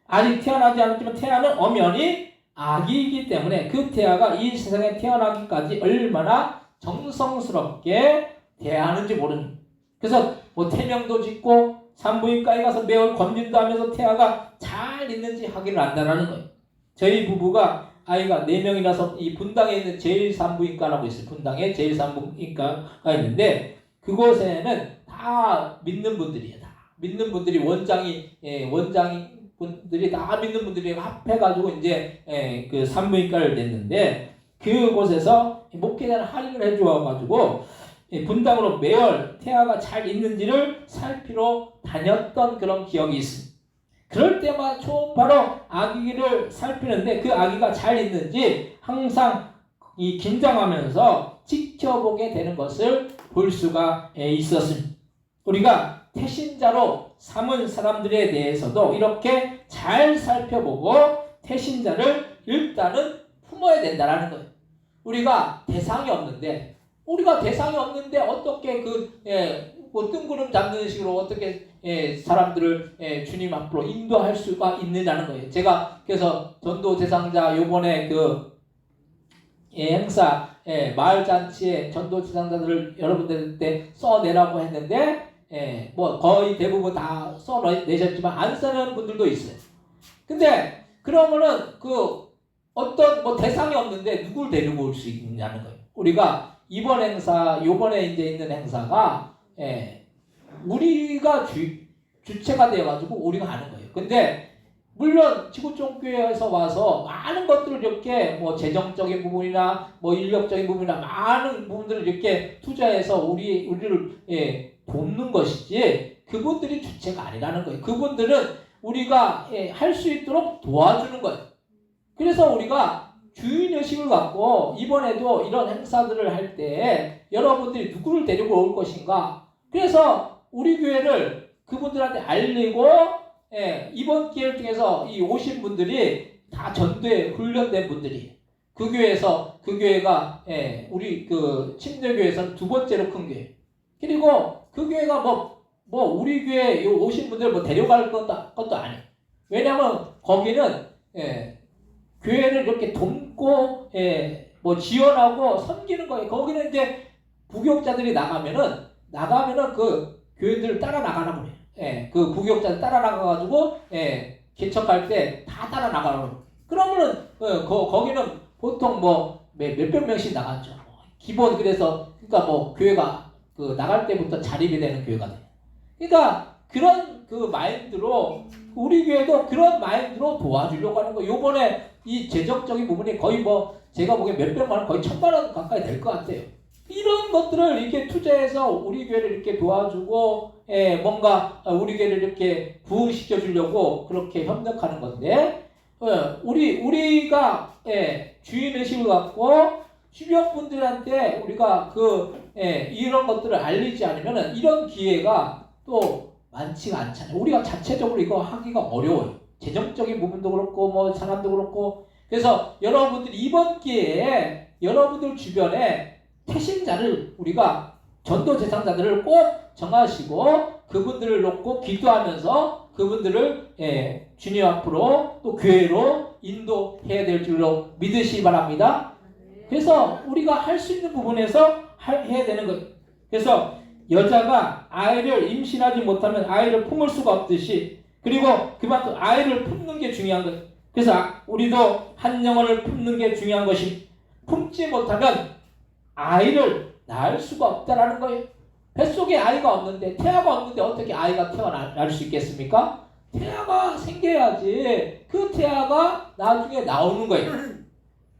아직 태어나지 않았지만 태아는 엄연히 아기이기 때문에 그 태아가 이 세상에 태어나기까지 얼마나 정성스럽게 대하는지 모르는. 그래서 뭐 태명도 짓고 산부인과에 가서 매일 검진도 하면서 태아가 잘 있는지 확인을 한다는 거예요. 저희 부부가 아이가 4명이라서 이 분당에 있는 제1산부인과라고 있어요. 분당에 제1산부인과가 있는데 그곳에는 다 믿는 분들이에요. 다 믿는 분들이 원장이 분들이 다 믿는 분들이 합해가지고 이제 그 산부인과를 냈는데, 그곳에서 목회자는 할인을 해주어가지고 분당으로 매월 태아가 잘 있는지를 살피러 다녔던 그런 기억이 있습니다. 그럴 때마다 초음파로 아기를 살피는데 그 아기가 잘 있는지 항상 이 긴장하면서 지켜보게 되는 것을 볼 수가 있었습니다. 우리가 태신자로 삼은 사람들에 대해서도 이렇게 잘 살펴보고 태신자를 일단은 품어야 된다는 거예요. 우리가 대상이 없는데 어떻게 뭐 뜬구름 잡는 식으로 어떻게 사람들을 주님 앞으로 인도할 수가 있느냐는 거예요. 제가 그래서 전도 대상자 요번에 그 행사 마을 잔치에 전도 대상자들을 여러분들한테 써내라고 했는데 뭐 거의 대부분 다 써내셨지만 안 써내는 분들도 있어요. 근데 그러면은 그 어떤 뭐 대상이 없는데 누굴 데리고 올 수 있냐는 거예요. 우리가 이번 행사, 요번에 이제 있는 행사가 우리가 주체가 되어가지고 우리가 하는 거예요. 근데 물론 지구촌교회에서 와서 많은 것들을 이렇게 뭐 재정적인 부분이나 뭐 인력적인 부분이나 많은 부분들을 이렇게 투자해서 우리를 돕는 것이지 그분들이 주체가 아니라는 거예요. 그분들은 우리가 할 수 있도록 도와주는 거예요. 그래서 우리가 주인의식을 갖고 이번에도 이런 행사들을 할 때 여러분들이 누구를 데리고 올 것인가, 그래서 우리 교회를 그분들한테 알리고 이번 기회를 통해서 이 오신 분들이 다 전도에 훈련된 분들이 그 교회가 우리 그 침례교회에서는 2번째로 큰 교회, 그리고 그 교회가 뭐 우리 교회 오신 분들 뭐 데려갈 것도 아니에요. 왜냐하면 거기는 교회를 이렇게 돕고 뭐 지원하고 섬기는 거예요. 거기는 이제 부교육자들이 나가면은 그 교회들을 따라 나가라고 그래요. 그 부교육자들 따라 나가가지고 개척할 때 다 따라 나가라고 그래요. 그러면은 거기는 보통 뭐 몇백 명씩 나갔죠. 기본 그러니까 뭐 교회가 그 나갈 때부터 자립이 되는 교회가 돼요. 그러니까 그런 그 마인드로 우리 교회도 그런 마인드로 도와주려고 하는 거예요. 요번에 이 재정적인 부분이 거의 뭐 제가 보기엔 몇백만 원, 거의 1,000만 원 가까이 될 것 같아요. 이런 것들을 이렇게 투자해서 우리 교회를 이렇게 도와주고 뭔가 우리 교회를 이렇게 부흥시켜 주려고 그렇게 협력하는 건데, 우리가 주인의식을 갖고 주변 분들한테 우리가 이런 것들을 알리지 않으면 이런 기회가 또 많지가 않잖아요. 우리가 자체적으로 이거 하기가 어려워요. 재정적인 부분도 그렇고 뭐 사람도 그렇고. 그래서 여러분들이 이번 기회에 여러분들 주변에 태신자를, 우리가 전도 대상자들을 꼭 정하시고 그분들을 놓고 기도하면서 그분들을 주님 앞으로 또 교회로 인도해야 될 줄로 믿으시기 바랍니다. 그래서 우리가 할 수 있는 부분에서 해야 되는 거예요. 그래서 여자가 아이를 임신하지 못하면 아이를 품을 수가 없듯이, 그리고 그만큼 아이를 품는 게 중요한 거예요. 그래서 우리도 한 영혼을 품는 게 중요한 것이, 품지 못하면 아이를 낳을 수가 없다라는 거예요. 뱃속에 아이가 없는데, 태아가 없는데 어떻게 아이가 태어날 수 있겠습니까? 태아가 생겨야지 그 태아가 나중에 나오는 거예요.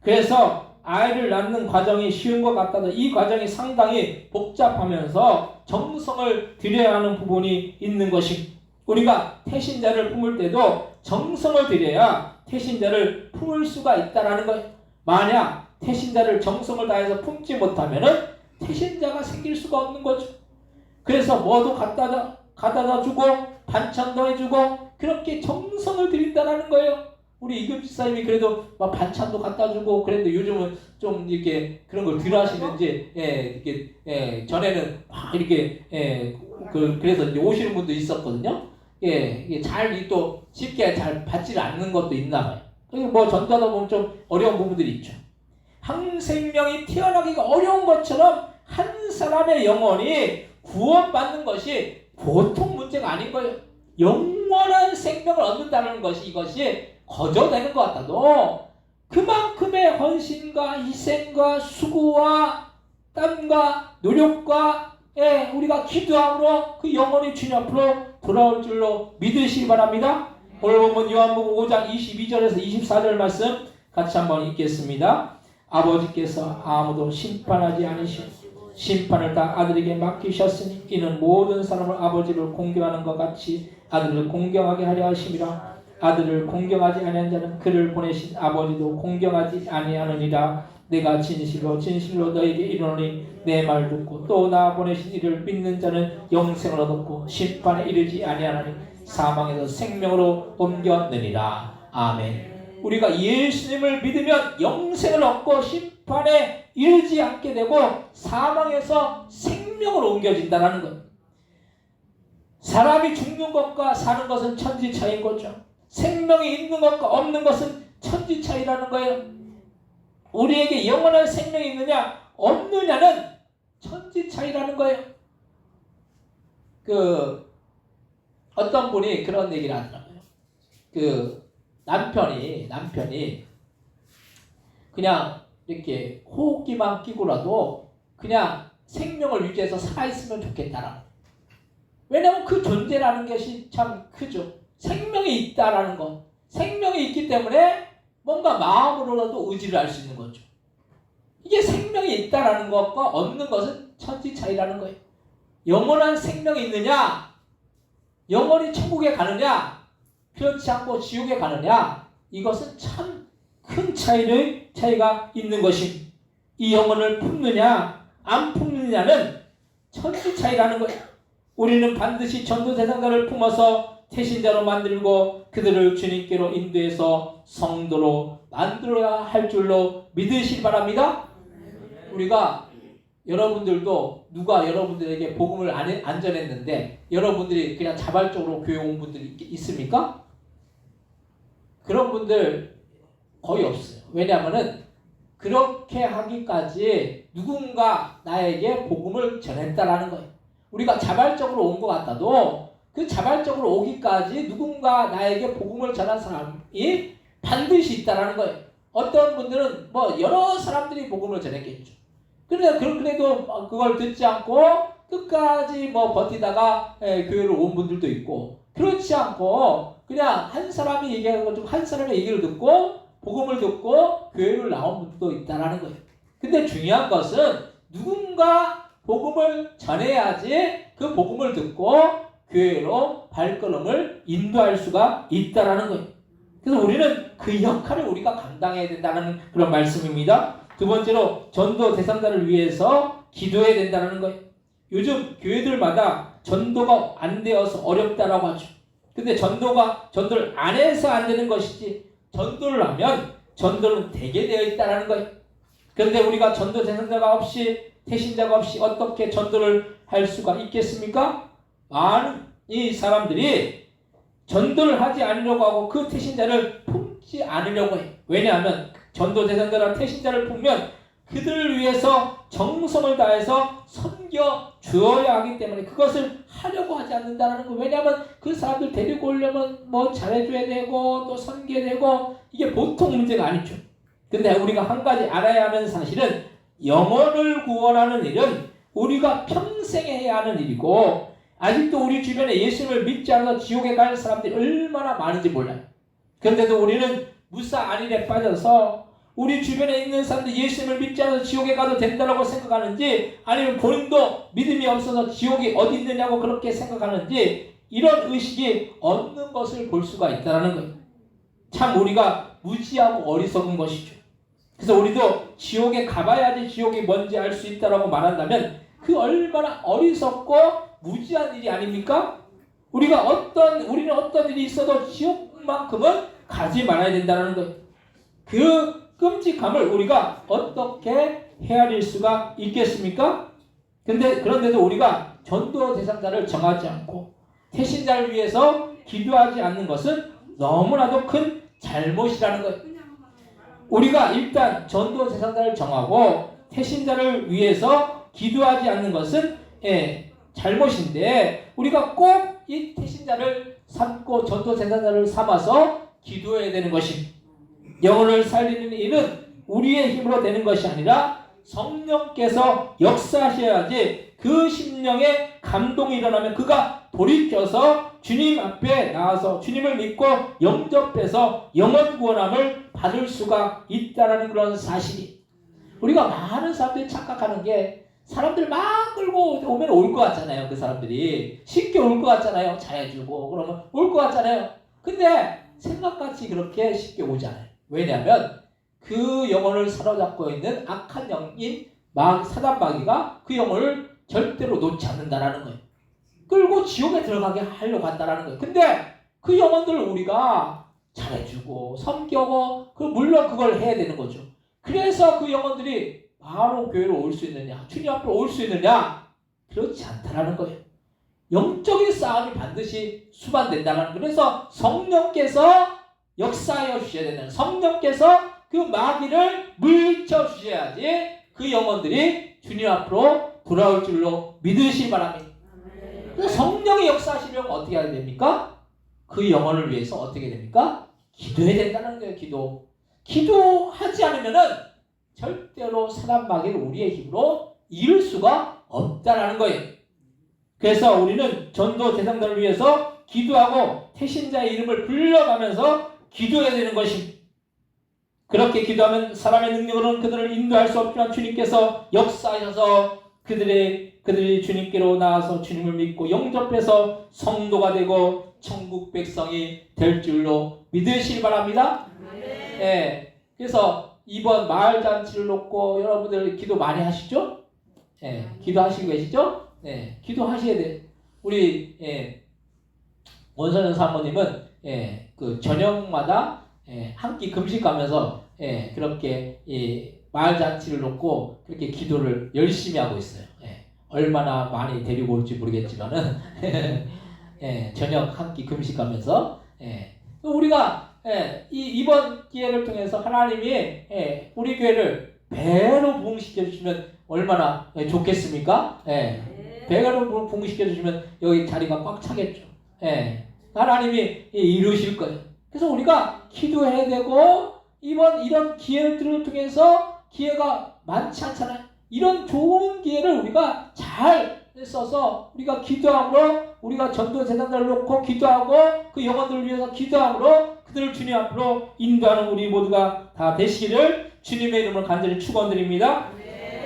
그래서 아이를 낳는 과정이 쉬운 것 같아도 이 과정이 상당히 복잡하면서 정성을 들여야 하는 부분이 있는 것이, 우리가 태신자를 품을 때도 정성을 들여야 태신자를 품을 수가 있다라는 거예요. 만약 태신자를 정성을 다해서 품지 못하면은 태신자가 생길 수가 없는 거죠. 그래서 뭐도 갖다다 주고 반찬도 해주고 그렇게 정성을 들인다라는 거예요. 우리 이금 집사님이 그래도 막 반찬도 갖다 주고 그랬는데 요즘은 좀 이렇게 그런 걸 덜 하시는지, 이렇게, 전에는 막 이렇게, 그래서 이제 오시는 분도 있었거든요. 이게 잘 또 쉽게 잘 받지를 않는 것도 있나 봐요. 뭐 전도하다 보면 좀 어려운 부분들이 있죠. 한 생명이 태어나기가 어려운 것처럼 한 사람의 영혼이 구원받는 것이 보통 문제가 아닌 거예요. 영원한 생명을 얻는다는 것이, 이것이 거저되는 것 같아도 그만큼의 헌신과 희생과 수고와 땀과 노력과 우리가 기도함으로 그 영혼이 주님 앞으로 돌아올 줄로 믿으시기 바랍니다. 오늘 보면 요한복음 5장 22절에서 24절 말씀 같이 한번 읽겠습니다. 아버지께서 아무도 심판하지 않으시고 심판을 다 아들에게 맡기셨으니 이는 모든 사람을 아버지를 공경하는 것 같이 아들을 공경하게 하려 하심이라. 아들을 공경하지 아니한 자는 그를 보내신 아버지도 공경하지 아니하느니라. 내가 진실로 진실로 너에게 이르노니 내 말 듣고 또 나 보내신 이를 믿는 자는 영생을 얻었고 심판에 이르지 아니하나니 사망에서 생명으로 옮겼느니라. 아멘. 우리가 예수님을 믿으면 영생을 얻고 심판에 이르지 않게 되고 사망에서 생명으로 옮겨진다는 것. 사람이 죽는 것과 사는 것은 천지차이인 거죠. 생명이 있는 것과 없는 것은 천지차이라는 거예요. 우리에게 영원한 생명이 있느냐 없느냐는 천지차이라는 거예요. 어떤 분이 그런 얘기를 하더라고요. 남편이 그냥 이렇게 호흡기만 끼고라도 그냥 생명을 유지해서 살아있으면 좋겠다라고. 왜냐하면 그 존재라는 것이 참 크죠. 생명이 있다라는 것. 생명이 있기 때문에 뭔가 마음으로라도 의지를 할 수 있는 거죠. 이게 생명이 있다라는 것과 없는 것은 천지 차이라는 거예요. 영원한 생명이 있느냐, 영원히 천국에 가느냐, 그렇지 않고 지옥에 가느냐, 이것은 참 큰 차이가 있는 것입니다. 이 영혼을 품느냐 안 품느냐는 천지 차이라는 거예요. 우리는 반드시 전도 대상자를 품어서 태신자로 만들고 그들을 주님께로 인도해서 성도로 만들어야 할 줄로 믿으시기 바랍니다. 우리가 여러분들도 누가 여러분들에게 복음을 안 전했는데 여러분들이 그냥 자발적으로 교회 온 분들이 있습니까? 그런 분들 거의 없어요. 왜냐하면은 그렇게 하기까지 누군가 나에게 복음을 전했다라는 거예요. 우리가 자발적으로 온 것 같아도 그 자발적으로 오기까지 누군가 나에게 복음을 전한 사람이 반드시 있다라는 거예요. 어떤 분들은 뭐 여러 사람들이 복음을 전했겠죠. 그래도 그걸 듣지 않고 끝까지 버티다가 교회를 온 분들도 있고, 그렇지 않고 그냥 한 사람이 얘기하는 것 중 한 사람의 얘기를 듣고 복음을 듣고 교회를 나온 분들도 있다라는 거예요. 근데 중요한 것은 누군가 복음을 전해야지 그 복음을 듣고 교회로 발걸음을 인도할 수가 있다라는 거예요. 그래서 우리는 그 역할을 우리가 감당해야 된다는 그런 말씀입니다. 두 번째로 전도 대상자를 위해서 기도해야 된다는 거예요. 요즘 교회들마다 전도가 안 되어서 어렵다라고 하죠. 근데 전도를 안 해서 안 되는 것이지, 전도를 하면 전도는 되게 되어 있다는 거예요. 그런데 우리가 전도 대상자가 없이, 태신자가 없이 어떻게 전도를 할 수가 있겠습니까? 많은 이 사람들이 전도를 하지 않으려고 하고 그 태신자를 품지 않으려고 해요. 왜냐하면 전도 대상자나 태신자를 품으면 그들을 위해서 정성을 다해서 섬겨 주어야 하기 때문에 그것을 하려고 하지 않는다는 거예요. 왜냐하면 그 사람들 데리고 오려면 잘해줘야 되고 또 섬겨야 되고, 이게 보통 문제가 아니죠. 근데 우리가 한 가지 알아야 하는 사실은 영혼을 구원하는 일은 우리가 평생 해야 하는 일이고, 아직도 우리 주변에 예수님을 믿지 않아서 지옥에 갈 사람들이 얼마나 많은지 몰라요. 그런데도 우리는 무사 안일에 빠져서 우리 주변에 있는 사람들이 예수님을 믿지 않아서 지옥에 가도 된다고 생각하는지, 아니면 본인도 믿음이 없어서 지옥이 어디 있느냐고 그렇게 생각하는지, 이런 의식이 없는 것을 볼 수가 있다는 거예요. 참 우리가 무지하고 어리석은 것이죠. 그래서 우리도 지옥에 가봐야지 지옥이 뭔지 알 수 있다라고 말한다면 그 얼마나 어리석고 무지한 일이 아닙니까? 우리는 어떤 일이 있어도 지옥만큼은 가지 말아야 된다는 거예요. 그 끔찍함을 우리가 어떻게 헤아릴 수가 있겠습니까? 그런데도 우리가 전도 대상자를 정하지 않고 태신자를 위해서 기도하지 않는 것은 너무나도 큰 잘못이라는 거예요. 우리가 일단 전도 대상자를 정하고 태신자를 위해서 기도하지 않는 것은 잘못인데, 우리가 꼭 이 태신자를 삼고 전도 대상자를 삼아서 기도해야 되는 것입니다. 영혼을 살리는 일은 우리의 힘으로 되는 것이 아니라 성령께서 역사하셔야지, 그 심령에 감동이 일어나면 그가 돌이켜서 주님 앞에 나와서 주님을 믿고 영접해서 영혼 구원함을 받을 수가 있다는 그런 사실이, 우리가 많은 사람들이 착각하는 게, 사람들 막 끌고 오면 올 것 같잖아요. 그 사람들이 쉽게 올 것 같잖아요. 잘해주고 그러면 올 것 같잖아요. 근데 생각같이 그렇게 쉽게 오지 않아요. 왜냐하면 그 영혼을 사로잡고 있는 악한 영인 사단 마귀가 그 영혼을 절대로 놓지 않는다라는 거예요. 끌고 지옥에 들어가게 하려고 한다라는 거예요. 근데 그 영혼들을 우리가 잘해주고 섬기고, 물론 그걸 해야 되는 거죠. 그래서 그 영혼들이 바로 교회로 올 수 있느냐, 주님 앞으로 올 수 있느냐? 그렇지 않다라는 거예요. 영적인 싸움이 반드시 수반된다는 거예요. 그래서 성령께서 역사하여 주셔야 되는, 성령께서 그 마귀를 물리쳐 주셔야지 그 영혼들이 주님 앞으로 돌아올 줄로 믿으시기 바랍니다. 그래서 성령이 역사하시려면 어떻게 해야 됩니까? 그 영혼을 위해서 어떻게 됩니까? 기도해야 된다는 거예요. 기도하지 않으면은 절대로 사단 마귀를 우리의 힘으로 이룰 수가 없다라는 거예요. 그래서 우리는 전도 대상자를 위해서 기도하고 태신자의 이름을 불러가면서 기도해야 되는 것입니다. 그렇게 기도하면 사람의 능력으로는 그들을 인도할 수 없지만 주님께서 역사하셔서 그들이 주님께로 나와서 주님을 믿고 영접해서 성도가 되고 천국 백성이 될 줄로 믿으시기 바랍니다. 네. 그래서 이번 마을 잔치를 놓고 여러분들 기도 많이 하시죠? 네. 기도하시고 계시죠? 네. 기도하셔야 돼요. 우리 원선현 사모님은 그 저녁마다 한 끼 금식하면서 그렇게 마을 잔치를 놓고 그렇게 기도를 열심히 하고 있어요. 얼마나 많이 데리고 올지 모르겠지만은 저녁 한 끼 금식하면서 우리가 이번 기회를 통해서 하나님이 우리 교회를 배로 부흥시켜 주시면 얼마나 좋겠습니까? 배로 부흥시켜 주시면 여기 자리가 꽉 차겠죠. 하나님이 이루실 거예요. 그래서 우리가 기도해야 되고, 이런 기회들을 통해서 기회가 많지 않잖아요. 이런 좋은 기회를 우리가 잘 써서 우리가 기도함으로, 우리가 전도 대상자를 놓고 기도하고 그 영혼들을 위해서 기도함으로 그들을 주님 앞으로 인도하는 우리 모두가 다 되시기를 주님의 이름으로 간절히 축원드립니다.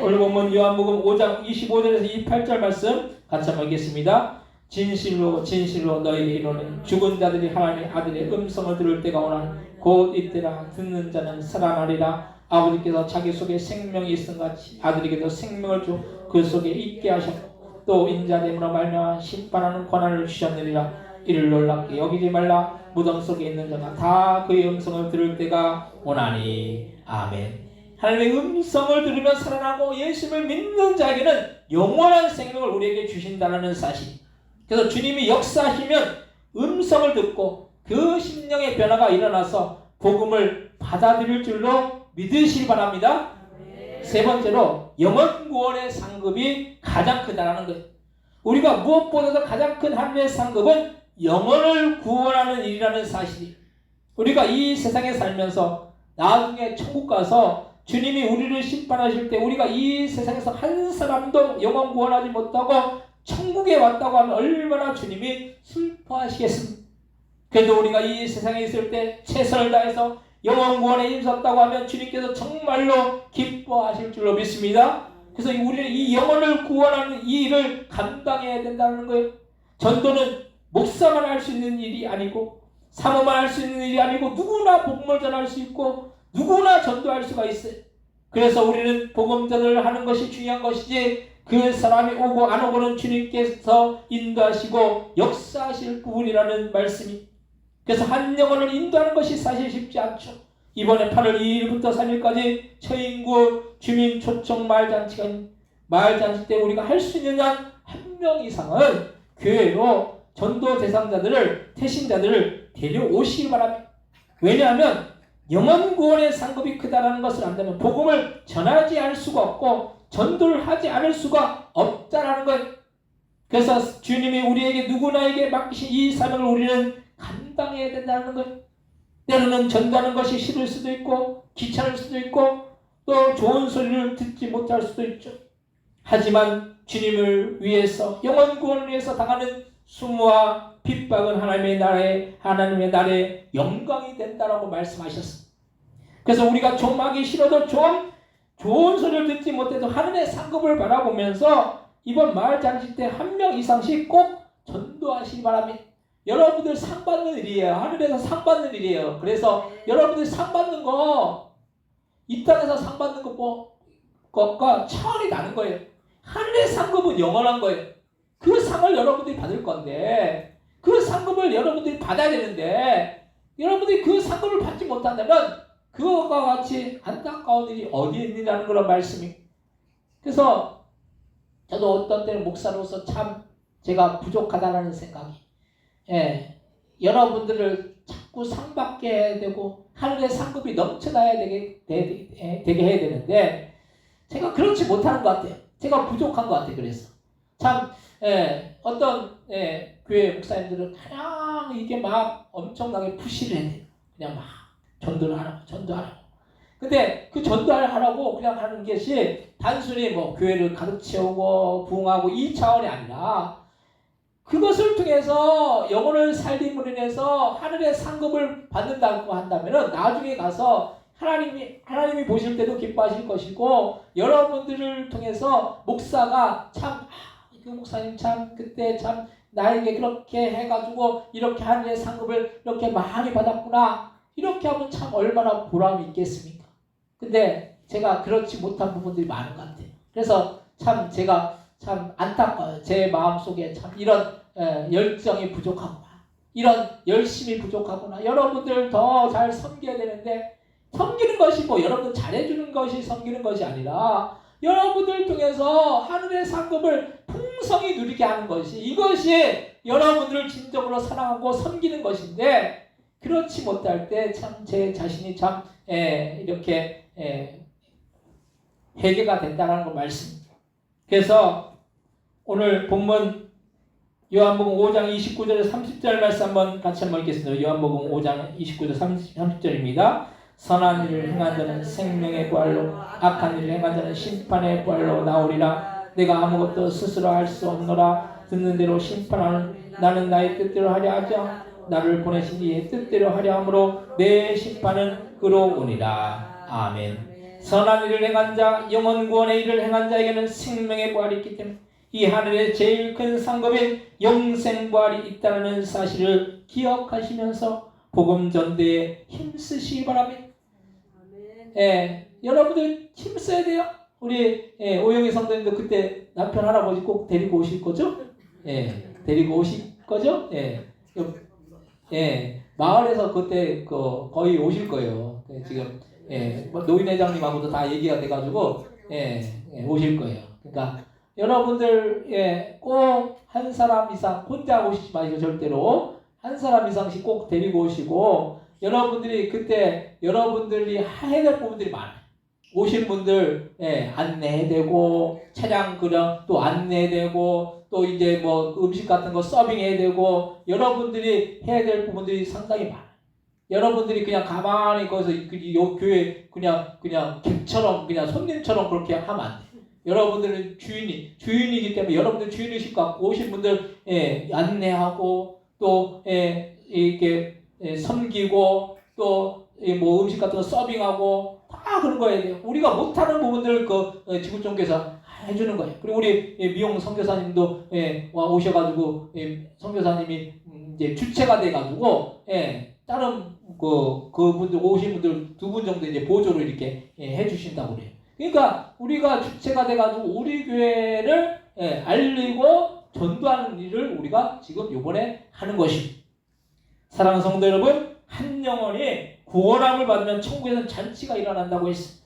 오늘 본문 요한복음 5장 25절에서 28절 말씀 같이 한번 읽겠습니다. 진실로 진실로 너희에게 이르노니 죽은 자들이 하나님의 아들의 음성을 들을 때가 오나니 곧 이때라. 듣는 자는 살아나리라. 아버지께서 자기 속에 생명이 있음같이 아들에게도 생명을 주 그 속에 있게 하셨고 또 인자됨으로 말미암아 심판하는 권한을 주셨느니라. 이를 놀랍게 여기지 말라. 무덤 속에 있는 자가 다 그의 음성을 들을 때가 오나니. 아멘. 하나님의 음성을 들으면 살아나고 예수를 믿는 자에게는 영원한 생명을 우리에게 주신다는 사실. 그래서 주님이 역사하시면 음성을 듣고 그 심령의 변화가 일어나서 복음을 받아들일 줄로 믿으시기 바랍니다. 세 번째로 영혼 구원의 상급이 가장 크다는 거예요. 우리가 무엇보다도 가장 큰 하나님의 상급은 영혼을 구원하는 일이라는 사실이, 우리가 이 세상에 살면서 나중에 천국 가서 주님이 우리를 심판하실 때 우리가 이 세상에서 한 사람도 영원 구원하지 못하고 천국에 왔다고 하면 얼마나 주님이 슬퍼하시겠습니까? 그래도 우리가 이 세상에 있을 때 최선을 다해서 영원 구원에 힘썼다고 하면 주님께서 정말로 기뻐하실 줄로 믿습니다. 그래서 우리는 이 영혼을 구원하는 이 일을 감당해야 된다는 거예요. 전도는 목사만 할 수 있는 일이 아니고 사모만 할 수 있는 일이 아니고 누구나 복음을 전할 수 있고 누구나 전도할 수가 있어요. 그래서 우리는 복음 전을 하는 것이 중요한 것이지 그 사람이 오고 안 오고는 주님께서 인도하시고 역사하실 부분이라는 말씀이. 그래서 한 영혼을 인도하는 것이 사실 쉽지 않죠. 이번에 8월 2일부터 3일까지 처인구 주민 초청 마을잔치가 있는 마을잔치 때 우리가 할 수 있는 한 한 명 이상은 교회로 전도 대상자들을 태신자들을 데려오시기 바랍니다. 왜냐하면 영혼 구원의 상급이 크다라는 것을 안다면 복음을 전하지 않을 수가 없고 전도를 하지 않을 수가 없다라는 거예요. 그래서 주님이 우리에게 누구나에게 맡기신 이 사명을 우리는 감당해야 된다는 거예요. 때로는 전도하는 것이 싫을 수도 있고 귀찮을 수도 있고 또 좋은 소리를 듣지 못할 수도 있죠. 하지만 주님을 위해서 영혼 구원을 위해서 당하는 수모와 핍박은 하나님의 나라의 영광이 된다라고 말씀하셨습니다. 그래서 우리가 좀 하기 싫어도 좀 좋은 소리를 듣지 못해도 하늘의 상급을 바라보면서 이번 마을 잔치 때 한 명 이상씩 꼭 전도하시기 바랍니다. 여러분들 상 받는 일이에요. 하늘에서 상 받는 일이에요. 그래서 여러분들 상 받는 거 이 땅에서 상 받는 것과 차원이 다른 거예요. 하늘의 상급은 영원한 거예요. 그 상을 여러분들이 받을 건데 그 상급을 여러분들이 받아야 되는데 여러분들이 그 상급을 받지 못한다면 그것과 같이 안타까운 일이 어디에 있느냐는 그런 말씀이. 그래서 저도 어떤 때는 목사로서 참 제가 부족하다는 생각이, 여러분들을 자꾸 상 받게 해야 되고 하늘의 상급이 넘쳐나야 되게 해야 되는데 제가 그렇지 못하는 것 같아요. 제가 부족한 것 같아요. 그래서 참 어떤 교회 목사님들은 그냥 이게 막 엄청나게 푸시를 해야 돼요. 그냥 막 전도하라고. 근데 그 전도하라고 그냥 하는 것이 단순히 뭐 교회를 가득 채우고 부흥하고 이 차원이 아니라 그것을 통해서 영혼을 살림으로 인해서 하늘의 상급을 받는다고 한다면은 나중에 가서 하나님이 보실 때도 기뻐하실 것이고 여러분들을 통해서 목사가 참 그 목사님 참 그때 참 나에게 그렇게 해가지고 이렇게 하늘의 상급을 이렇게 많이 받았구나 이렇게 하면 참 얼마나 보람이 있겠습니까? 근데 제가 그렇지 못한 부분들이 많은 것 같아요. 그래서 참 제가 참 안타까워요. 제 마음속에 참 이런 열정이 부족하구나. 이런 열심이 부족하구나. 여러분들 더 잘 섬겨야 되는데 섬기는 것이 뭐 여러분들 잘해주는 것이 섬기는 것이 아니라 여러분들 통해서 하늘의 상급을 풍성히 누리게 하는 것이 이것이 여러분들을 진정으로 사랑하고 섬기는 것인데 그렇지 못할 때 참 제 자신이 참 이렇게 회개가 된다는 걸 말씀입니다. 그래서 오늘 본문 요한복음 5장 29절에 30절 말씀 같이 한번 읽겠습니다. 요한복음 5장 29절 30절입니다. 선한 일을 행한 자는 생명의 부활로 악한 일을 행한 자는 심판의 부활로 나오리라. 내가 아무것도 스스로 할 수 없노라. 듣는 대로 심판하는 나는 나의 뜻대로 하려 하지 나를 보내신 이의 뜻대로 하려 함으로 내 심판은 그로 오니라. 아멘. 선한 일을 행한 자 영혼 구원의 일을 행한 자에게는 생명의 부활이 있기 때문에 이 하늘의 제일 큰 상급인 영생 부활이 있다는 사실을 기억하시면서 복음 전도에 힘쓰시기 바랍니다. 여러분들 힘써야 돼요. 우리 오영희 성도님도 그때 남편 할아버지 꼭 데리고 오실 거죠? 데리고 오실 거죠? 마을에서 그때 거의 오실 거예요. 지금 노인회장님하고도 다 얘기가 돼가지고 오실 거예요. 그러니까 여러분들 꼭 한 사람 이상 혼자 오시지 마시고 절대로 한 사람 이상씩 꼭 데리고 오시고 여러분들이 그때 여러분들이 해야 될 부분들이 많아요. 오신 분들 안내해야 되고 차량 그냥 또 안내해야 되고 또 이제 뭐 음식 같은 거 서빙해야 되고 여러분들이 해야 될 부분들이 상당히 많아요. 여러분들이 그냥 가만히 거기서 요 교회 그냥 객처럼 그냥 손님처럼 그렇게 하면 안 돼요. 여러분들은 주인이기 때문에 여러분들 주인의식 갖고 오신 분들 안내하고 또 이렇게 섬기고 또 뭐 음식 같은 거 서빙하고 다 그런 거예요. 돼요. 우리가 못하는 부분들 지구촌교회에서 해주는 거예요. 그리고 우리 미용 선교사님도 와 오셔가지고 선교사님이 이제 주체가 돼가지고 다른 그분들 오신 분들 2분 정도 이제 보조를 이렇게 해주신다고 그래요. 그러니까 우리가 주체가 돼가지고 우리 교회를 알리고 전도하는 일을 우리가 지금 이번에 하는 것입니다. 사랑하는 성도 여러분, 한 영혼이 구원함을 받으면 천국에서는 잔치가 일어난다고 했습니다.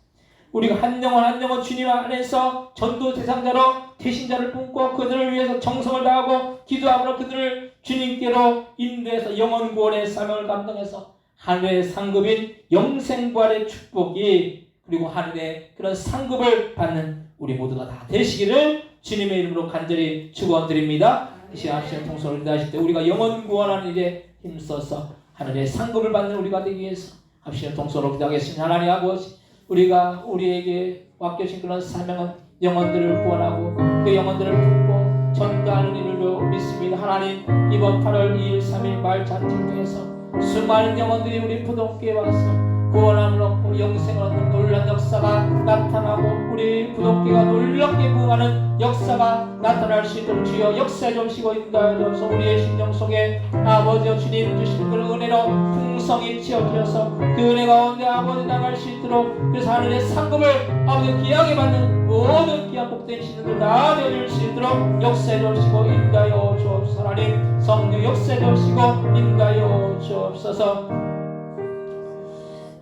우리가 한 영혼 주님 안에서 전도 대상자로 대신자를 품고 그들을 위해서 정성을 다하고 기도함으로 그들을 주님께로 인도해서 영혼 구원의 사명을 감당해서 하늘의 상급인 영생부활의 축복이 그리고 하늘의 그런 상급을 받는 우리 모두가 다 되시기를 주님의 이름으로 간절히 축원드립니다. 이 시간 합시는 통성을 기도하실 때 우리가 영혼 구원하는 일에 힘써서 하늘의 상급을 받는 우리가 되기 위해서 합시는 통성으로 기도하겠습니다. 하나님 아버지, 우리가 우리에게 맡겨진 그런 사명은 영혼들을 구원하고 그 영혼들을 품고 전도하는 일로 믿습니다. 하나님, 이번 8월 2일 3일 말 잔치를 통해서 수많은 영혼들이 우리 부동교에 와서 구원함을 얻고 영생을 얻는 놀라운 역사가 나타나고 우리 부동교가 놀랍게 부흥하는 역사가 나타날 수 있도록 주여 역사해 주시고 인도하여 주셔서 우리의 심령 속에 아버지여 주님 주신 그 은혜로 풍성히 채워주셔서 그 은혜 가운데 아버지 나갈 수 있도록 그래서 하늘의 상급을 아버지 귀하게 받는 모든 귀한 복된 신들을 다 되어줄 수 있도록 역사해 주시고 인도하여 주옵소서. 하나님 성령 역사해 주시고 인도하여 주옵소서.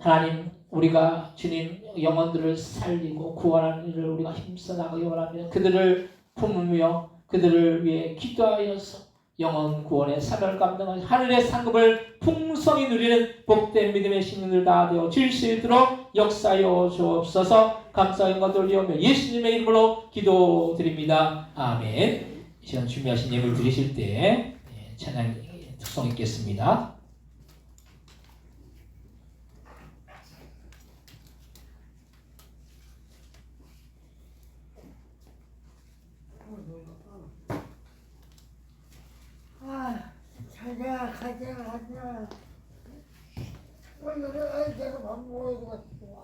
하나님, 우리가 주님 영혼들을 살리고 구원하는 일을 우리가 힘써 나가기 원하며 그들을 품으며 그들을 위해 기도하여서 영혼 구원의 사명을 감당하는 하늘의 상급을 풍성히 누리는 복된 믿음의 신령들 다 되어 질 수 있도록 역사하여 주옵소서. 감사의 영광 돌리오며 예수님의 이름으로 기도드립니다. 아멘. 이 시간 준비하신 예물 드리실 때 찬양 특성 있겠습니다. 가자. 오늘은 내가 밥 먹어야 되겠어.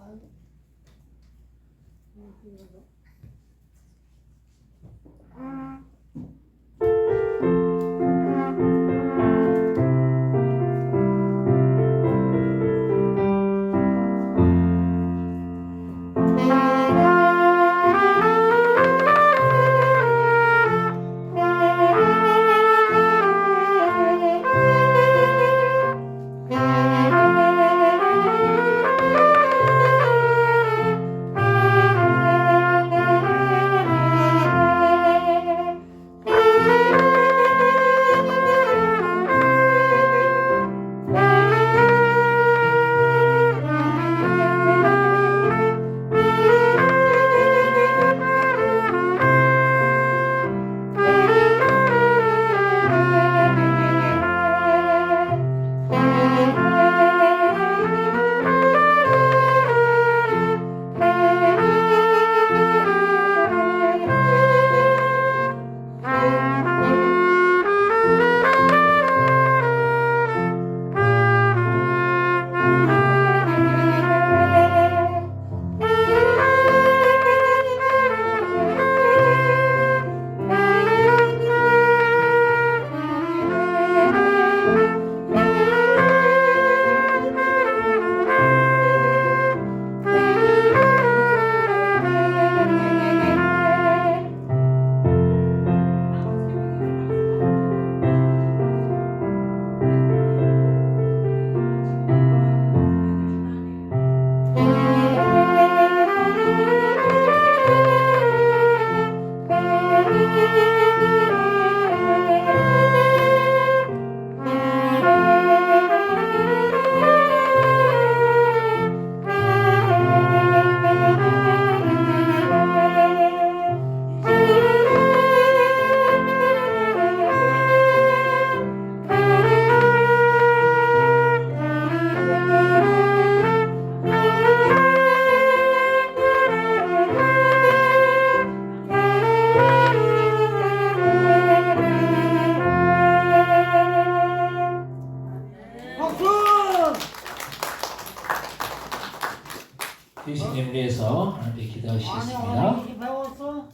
하나님께 아니 기도하시겠습니다. 어디 이렇게 배웠어?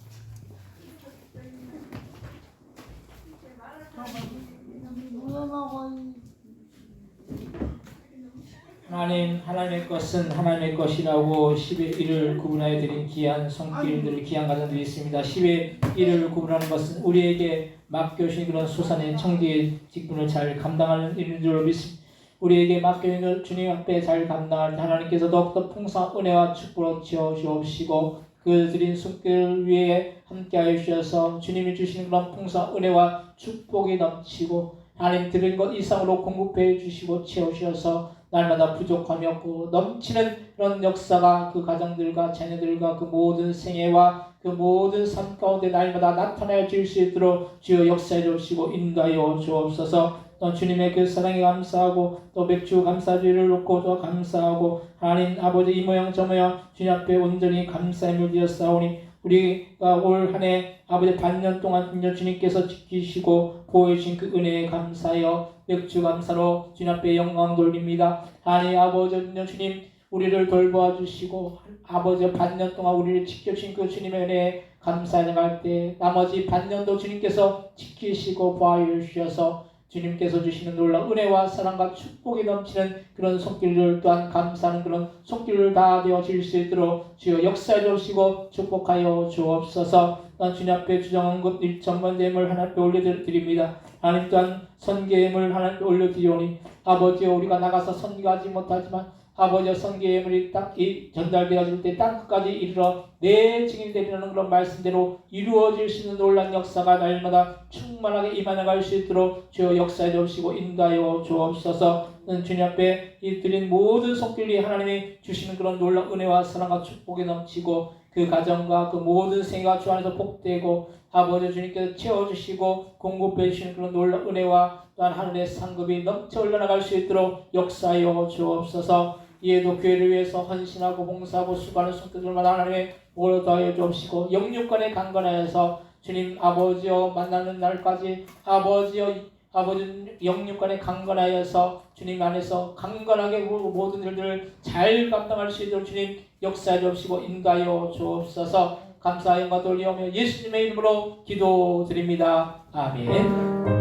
무엄하고 하나님, 하나님의 것은 하나님의 것이라고 10의 1을 구분하여 드린 귀한 손길들, 귀한 가정들이 있습니다. 10의 1을 구분하는 것은 우리에게 맡겨주신 그런 수산의 청지의 직분을 잘 감당하는 일인 줄 믿습니다. 우리에게 맡겨진 주님 앞에 잘 감당할 때 하나님께서 더욱더 풍성한 은혜와 축복으로 채워주옵시고 그 드린 손길 위에 함께하여 주셔서 주님이 주시는 그런 풍성한 은혜와 축복이 넘치고 하나님 드린 것 이상으로 공급해 주시고 채우셔서 날마다 부족함이 없고 넘치는 그런 역사가 그 가정들과 자녀들과 그 모든 생애와 그 모든 삶 가운데 날마다 나타나질 수 있도록 주여 역사해 주시고 인도하여 주옵소서. 또 주님의 그 사랑에 감사하고 또 맥주 감사주의를 놓고 또 감사하고 하나님 아버지 이 모양 저 모양 주님 앞에 온전히 감사함을 드렸사오니 우리가 올 한 해 아버지 반년 동안 주님께서 지키시고 보여주신 그 은혜에 감사하여 맥주 감사로 주님 앞에 영광 돌립니다. 하나님 아버지 주님 우리를 돌보아 주시고 아버지 반년 동안 우리를 지켜주신 그 주님의 은혜에 감사해 나갈 때 나머지 반년도 주님께서 지키시고 보아여 주셔서 주님께서 주시는 놀라운 은혜와 사랑과 축복이 넘치는 그런 손길을 또한 감사하는 그런 손길을 다 되어질 수 있도록 주여 역사해 주시고 축복하여 주옵소서. 또한 주님 앞에 주정한 것 일천번제물 하나님께 올려드립니다. 하나님 또한 선계임을 하나님께 올려드리오니 아버지여 우리가 나가서 선교하지 못하지만 아버지여 선계임을 전달되어질 때 땅끝까지 이르러 내 증인이 되리라는 그런 말씀대로 이루어질 수 있는 놀라운 역사가 날마다 충만하게 임하나갈 수 있도록 주여 역사해 주시고 인도하여 주옵소서. 주님 앞에 이 드린 모든 손길이 하나님이 주시는 그런 놀라운 은혜와 사랑과 축복이 넘치고 그 가정과 그 모든 생애가 주 안에서 복되고 아버지 주님께서 채워주시고 공급해 주시는 그런 놀라운 은혜와 또한 하늘의 상급이 넘쳐 흘러나갈 수 있도록 역사하여 주옵소서. 이에도 교회를 위해서 헌신하고 봉사하고 수고하는 손길들마다 하나님의 복을 더하여 주옵시고 영육간에 강건하여서 주님 아버지여 만나는 날까지 아버지여 아버지 영육간에 강건하여서 주님 안에서 강건하게 모든 일들을 잘 감당할 수 있도록 주님 역사해 주옵시고 인도하여 주옵소서. 감사와 영광 돌리오며 예수님의 이름으로 기도드립니다. 아멘.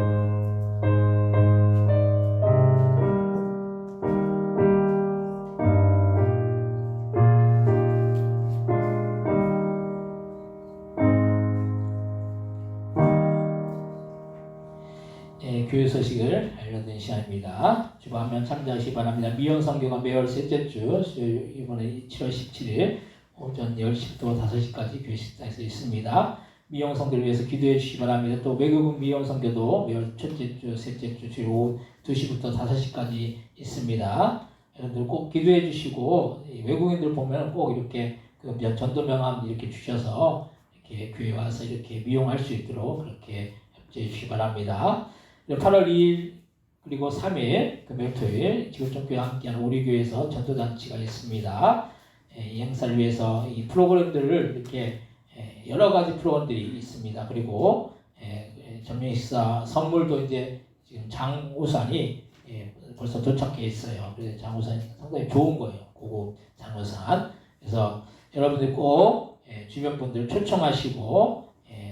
교회 소식을 알려드리는 시간입니다. 주보 한명 참조하시기 바랍니다. 미연성교가 매월 셋째 주 이번에 7월 17일 오전 10시부터 5시까지 교회 식당에서 있습니다. 미용성교를 위해서 기도해 주시기 바랍니다. 또 외국인 미용성교도 매월 첫째 주, 셋째 주 주일 오후 2시부터 5시까지 있습니다. 여러분들 꼭 기도해 주시고 외국인들 보면 꼭 이렇게 그 전도 명함 이렇게 주셔서 이렇게 교회 와서 이렇게 미용할 수 있도록 그렇게 협조해 주시기 바랍니다. 8월 2일 그리고 3일 금요일 토요일 지구촌교회 함께하는 우리 교회에서 전도잔치가 있습니다. 이 행사를 위해서 이 프로그램들을 이렇게 여러 가지 프로그램들이 있습니다. 그리고 점령식사 선물도 이제 지금 장우산이 벌써 도착해 있어요. 그래서 장우산이 상당히 좋은 거예요. 고급 장우산. 그래서 여러분들 꼭 주변 분들 초청하시고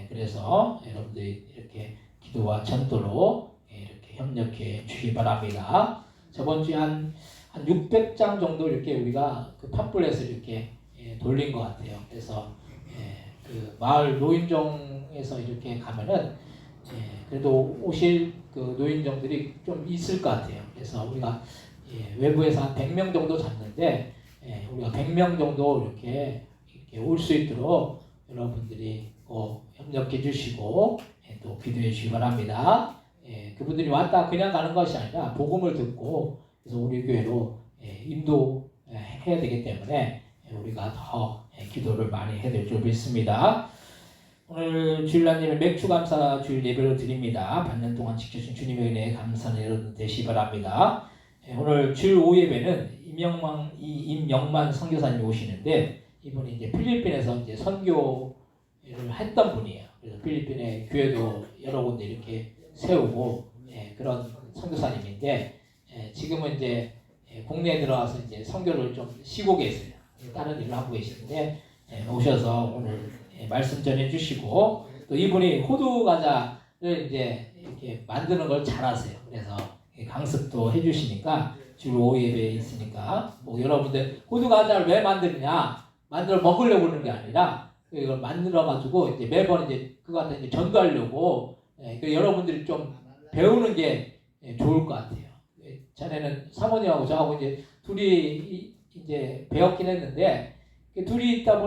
그래서 여러분들이 이렇게 기도와 전도로 이렇게 협력해 주시기 바랍니다. 저번 주에 한 600장 정도 이렇게 우리가 그 팜플렛을 이렇게 돌린 것 같아요. 그래서 그 마을 노인정에서 이렇게 가면은 그래도 오실 그 노인정들이 좀 있을 것 같아요. 그래서 우리가 외부에서 한 100명 정도 잡는데 우리가 100명 정도 이렇게 올 수 있도록 여러분들이 꼭 협력해 주시고 또 기도해 주시기 바랍니다. 그분들이 왔다 그냥 가는 것이 아니라 복음을 듣고 그래서 우리 교회로 인도해야 되기 때문에 우리가 더 기도를 많이 해야 될 줄 믿습니다. 오늘 주일날님은 맥주감사 주일 예배를 드립니다. 반년 동안 지켜준 주님의 은혜에 감사하는 여러분 되시기 바랍니다. 오늘 주일 오후 예배는 임영만 선교사님이 오시는데 이분이 이제 필리핀에서 이제 선교를 했던 분이에요. 그래서 필리핀의 교회도 여러 군데 이렇게 세우고 그런 선교사님인데 지금은 이제 국내에 들어와서 이제 선교를 좀 쉬고 계세요. 다른 일을 하고 계시는데 오셔서 오늘 말씀 전해주시고 또 이분이 호두 과자를 이제 이렇게 만드는 걸 잘하세요. 그래서 강습도 해주시니까 주로 오후 예배에 있으니까 뭐 여러분들 호두 과자를 왜 만드느냐? 만들어 먹으려고 하는 게 아니라 이걸 만들어 가지고 이제 매번 이제 그거 갖다 이제 전도하려고 여러분들이 좀 배우는 게 좋을 것 같아요. 전에는 사모님하고 저하고 이제 둘이 이제 배웠긴 했는데 둘이 하다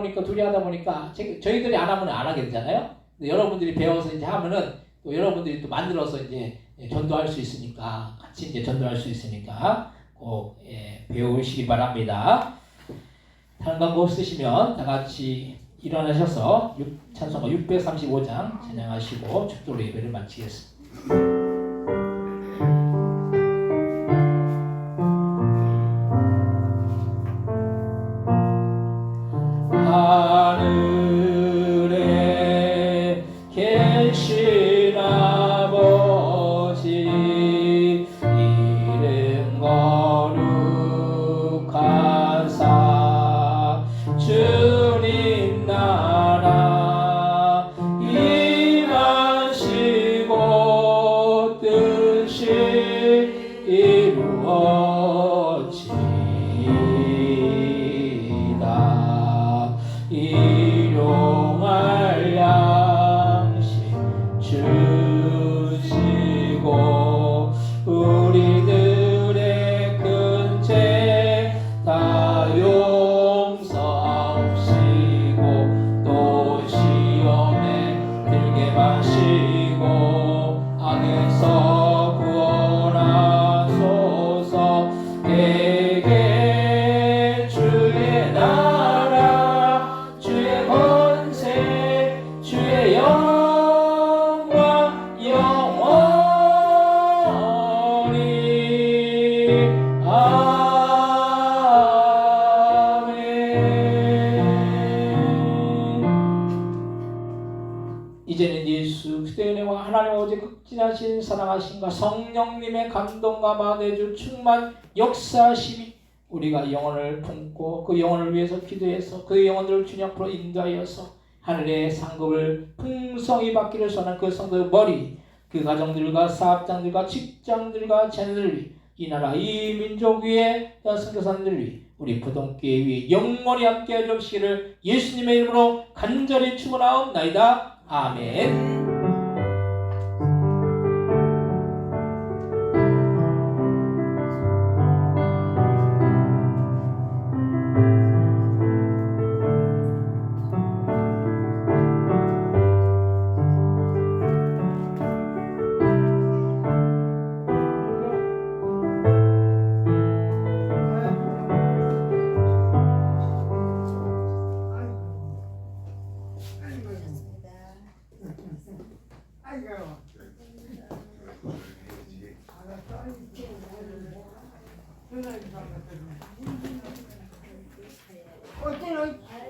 보니까 저희들이 안 하면 안 하게 되잖아요. 근데 여러분들이 배워서 이제 하면은 또 여러분들이 또 만들어서 이제 전도할 수 있으니까 같이 이제 전도할 수 있으니까 꼭 배우시기 바랍니다. 다른 광고 없으시면 다 같이 일어나셔서 찬송가 635장 찬양하시고 축도로 예배를 마치겠습니다. 하늘에 계신 아버지 이름 거룩하사 주님 나라 임하시고 뜻이 이루어지이다. 일용할 양식 주시고 우리들의 큰 죄 다 용서하시고 또 시험에 들게 마시고 악에서 구원하소서. 에게 주의 나라 주의 권세 주의 영광 영원히 아멘. 이제는 예수 그리스도의 은혜와 하나님 아버지 극진하신 사랑하심과 성령님의 감동과 만혜주 충만 역사하심이 우리가 영혼을 품고 그 영혼을 위해서 기도해서 그 영혼들을 주님 앞으로 인도하여서 하늘의 상급을 풍성히 받기를 소원하는 그 성도의 머리, 그 가정들과 사업장들과 직장들과 자녀들 위, 이 나라 이 민족 위에 선교사님들 위, 우리 부동교회 위에 영원히 함께해 주시기를 예수님의 이름으로 간절히 축원하옵나이다. 아멘. 어때요?